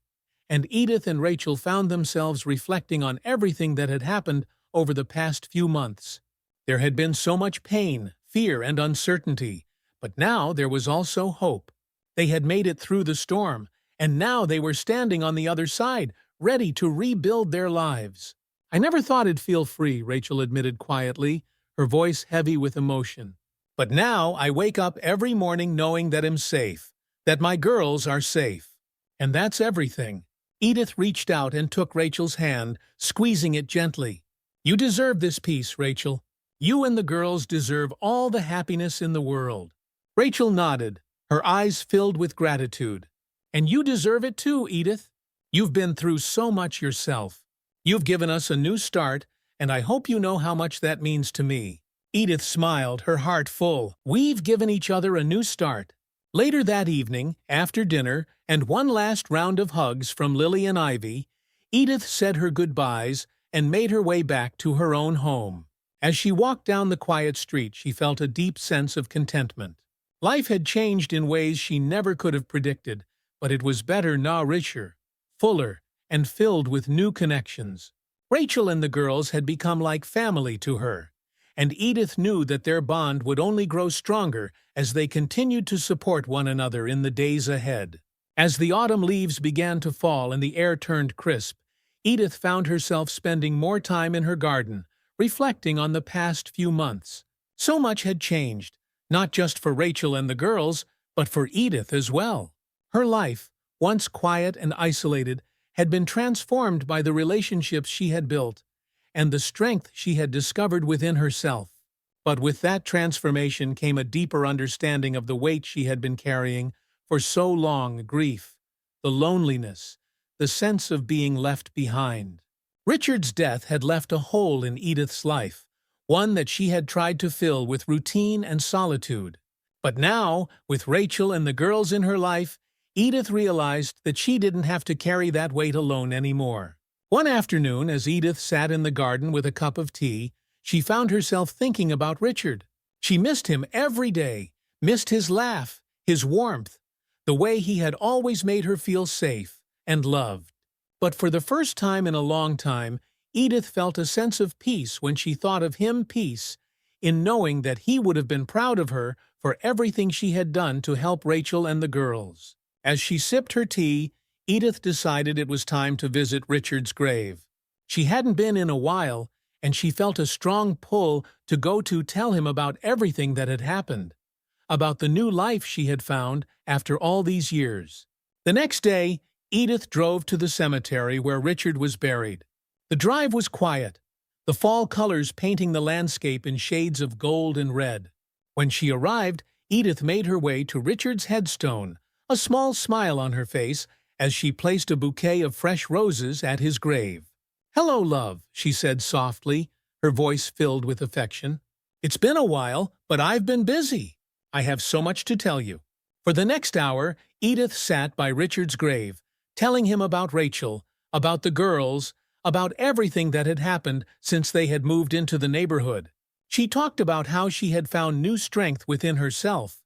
and Edith and Rachel found themselves reflecting on everything that had happened over the past few months. There had been so much pain, fear, and uncertainty, but now there was also hope. They had made it through the storm, and now they were standing on the other side, ready to rebuild their lives. "I never thought I'd feel free," Rachel admitted quietly, her voice heavy with emotion. "But now I wake up every morning knowing that I'm safe, that my girls are safe. And that's everything." Edith reached out and took Rachel's hand, squeezing it gently. "You deserve this peace, Rachel. You and the girls deserve all the happiness in the world." Rachel nodded, her eyes filled with gratitude. "And you deserve it too, Edith. You've been through so much yourself. You've given us a new start, and I hope you know how much that means to me." Edith smiled, her heart full. "We've given each other a new start." Later that evening, after dinner, and one last round of hugs from Lily and Ivy, Edith said her goodbyes and made her way back to her own home. As she walked down the quiet street, she felt a deep sense of contentment. Life had changed in ways she never could have predicted, but it was better, now richer, fuller, and filled with new connections. Rachel and the girls had become like family to her, and Edith knew that their bond would only grow stronger as they continued to support one another in the days ahead. As the autumn leaves began to fall and the air turned crisp, Edith found herself spending more time in her garden, reflecting on the past few months. So much had changed, not just for Rachel and the girls, but for Edith as well. Her life, once quiet and isolated, had been transformed by the relationships she had built and the strength she had discovered within herself. But with that transformation came a deeper understanding of the weight she had been carrying for so long: grief, the loneliness, the sense of being left behind. Richard's death had left a hole in Edith's life, one that she had tried to fill with routine and solitude. But now, with Rachel and the girls in her life, Edith realized that she didn't have to carry that weight alone anymore. One afternoon, as Edith sat in the garden with a cup of tea, she found herself thinking about Richard. She missed him every day, missed his laugh, his warmth, the way he had always made her feel safe and loved. But for the first time in a long time, Edith felt a sense of peace when she thought of him, peace in knowing that he would have been proud of her for everything she had done to help Rachel and the girls. As she sipped her tea, Edith decided it was time to visit Richard's grave. She hadn't been in a while, and she felt a strong pull to go to tell him about everything that had happened, about the new life she had found after all these years. The next day, Edith drove to the cemetery where Richard was buried. The drive was quiet, the fall colors painting the landscape in shades of gold and red. When she arrived, Edith made her way to Richard's headstone, a small smile on her face as she placed a bouquet of fresh roses at his grave. "Hello, love," she said softly, her voice filled with affection. "It's been a while, but I've been busy. I have so much to tell you." For the next hour, Edith sat by Richard's grave, telling him about Rachel, about the girls, about everything that had happened since they had moved into the neighborhood. She talked about how she had found new strength within herself,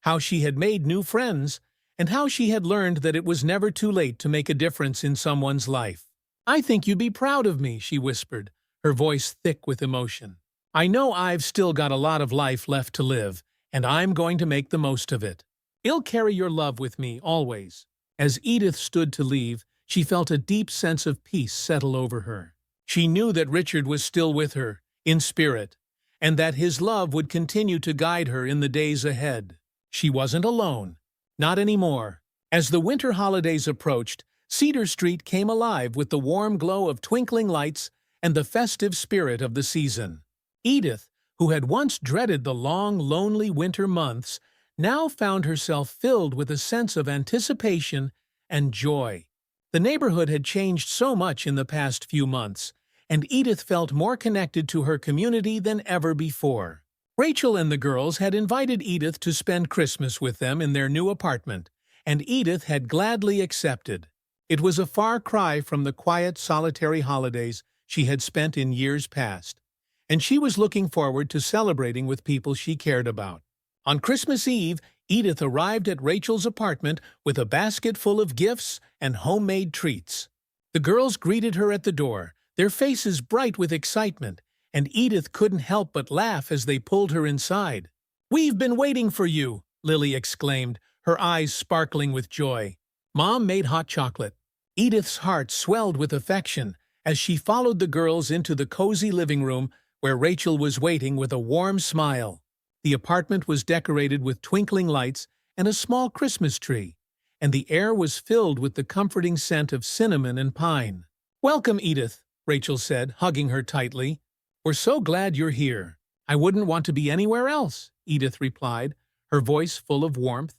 how she had made new friends, and how she had learned that it was never too late to make a difference in someone's life. "I think you'd be proud of me," she whispered, her voice thick with emotion. "I know I've still got a lot of life left to live, and I'm going to make the most of it." I'll carry your love with me, always. As Edith stood to leave, she felt a deep sense of peace settle over her. She knew that Richard was still with her, in spirit, and that his love would continue to guide her in the days ahead. She wasn't alone. Not anymore. As the winter holidays approached, Cedar Street came alive with the warm glow of twinkling lights and the festive spirit of the season. Edith, who had once dreaded the long, lonely winter months, now found herself filled with a sense of anticipation and joy. The neighborhood had changed so much in the past few months, and Edith felt more connected to her community than ever before. Rachel and the girls had invited Edith to spend Christmas with them in their new apartment, and Edith had gladly accepted. It was a far cry from the quiet, solitary holidays she had spent in years past, and she was looking forward to celebrating with people she cared about. On Christmas Eve, Edith arrived at Rachel's apartment with a basket full of gifts and homemade treats. The girls greeted her at the door, their faces bright with excitement, and Edith couldn't help but laugh as they pulled her inside. "We've been waiting for you," Lily exclaimed, her eyes sparkling with joy. Mom made hot chocolate. Edith's heart swelled with affection as she followed the girls into the cozy living room where Rachel was waiting with a warm smile. The apartment was decorated with twinkling lights and a small Christmas tree, and the air was filled with the comforting scent of cinnamon and pine. "Welcome, Edith," Rachel said, hugging her tightly. "We're so glad you're here." "I wouldn't want to be anywhere else," Edith replied, her voice full of warmth.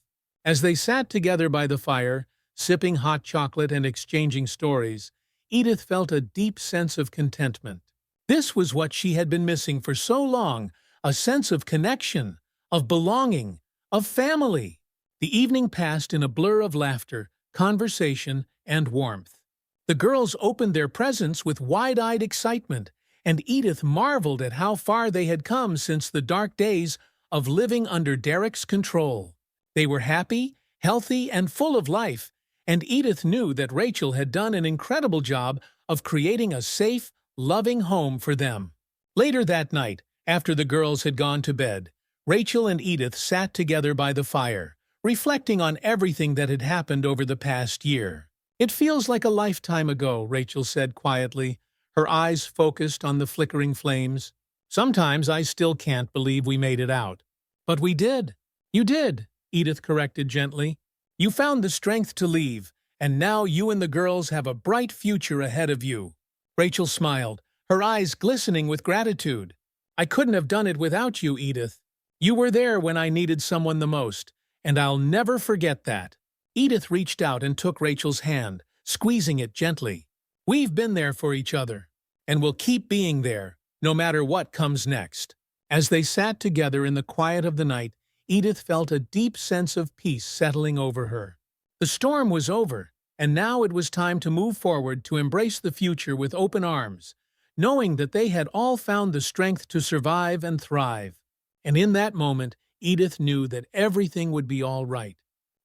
As they sat together by the fire, sipping hot chocolate and exchanging stories, Edith felt a deep sense of contentment. This was what she had been missing for so long, a sense of connection, of belonging, of family. The evening passed in a blur of laughter, conversation, and warmth. The girls opened their presents with wide-eyed excitement, and Edith marveled at how far they had come since the dark days of living under Derek's control. They were happy, healthy, and full of life, and Edith knew that Rachel had done an incredible job of creating a safe, loving home for them. Later that night, after the girls had gone to bed, Rachel and Edith sat together by the fire, reflecting on everything that had happened over the past year. "It feels like a lifetime ago," Rachel said quietly, her eyes focused on the flickering flames. "Sometimes I still can't believe we made it out." "But we did." "You did," Edith corrected gently. "You found the strength to leave, and now you and the girls have a bright future ahead of you." Rachel smiled, her eyes glistening with gratitude. "I couldn't have done it without you, Edith. You were there when I needed someone the most, and I'll never forget that." Edith reached out and took Rachel's hand, squeezing it gently. "We've been there for each other, and we'll keep being there, no matter what comes next." As they sat together in the quiet of the night, Edith felt a deep sense of peace settling over her. The storm was over, and now it was time to move forward to embrace the future with open arms, knowing that they had all found the strength to survive and thrive. And in that moment, Edith knew that everything would be all right.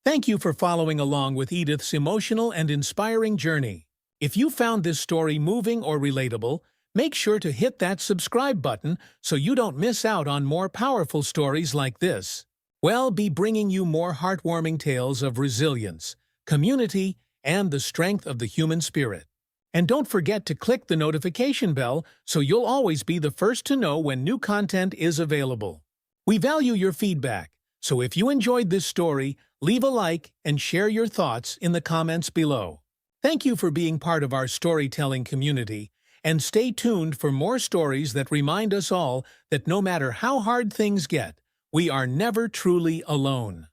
Thank you for following along with Edith's emotional and inspiring journey. If you found this story moving or relatable, make sure to hit that subscribe button so you don't miss out on more powerful stories like this. We'll be bringing you more heartwarming tales of resilience, community, and the strength of the human spirit. And don't forget to click the notification bell so you'll always be the first to know when new content is available. We value your feedback, so if you enjoyed this story, leave a like and share your thoughts in the comments below. Thank you for being part of our storytelling community, and stay tuned for more stories that remind us all that no matter how hard things get, we are never truly alone.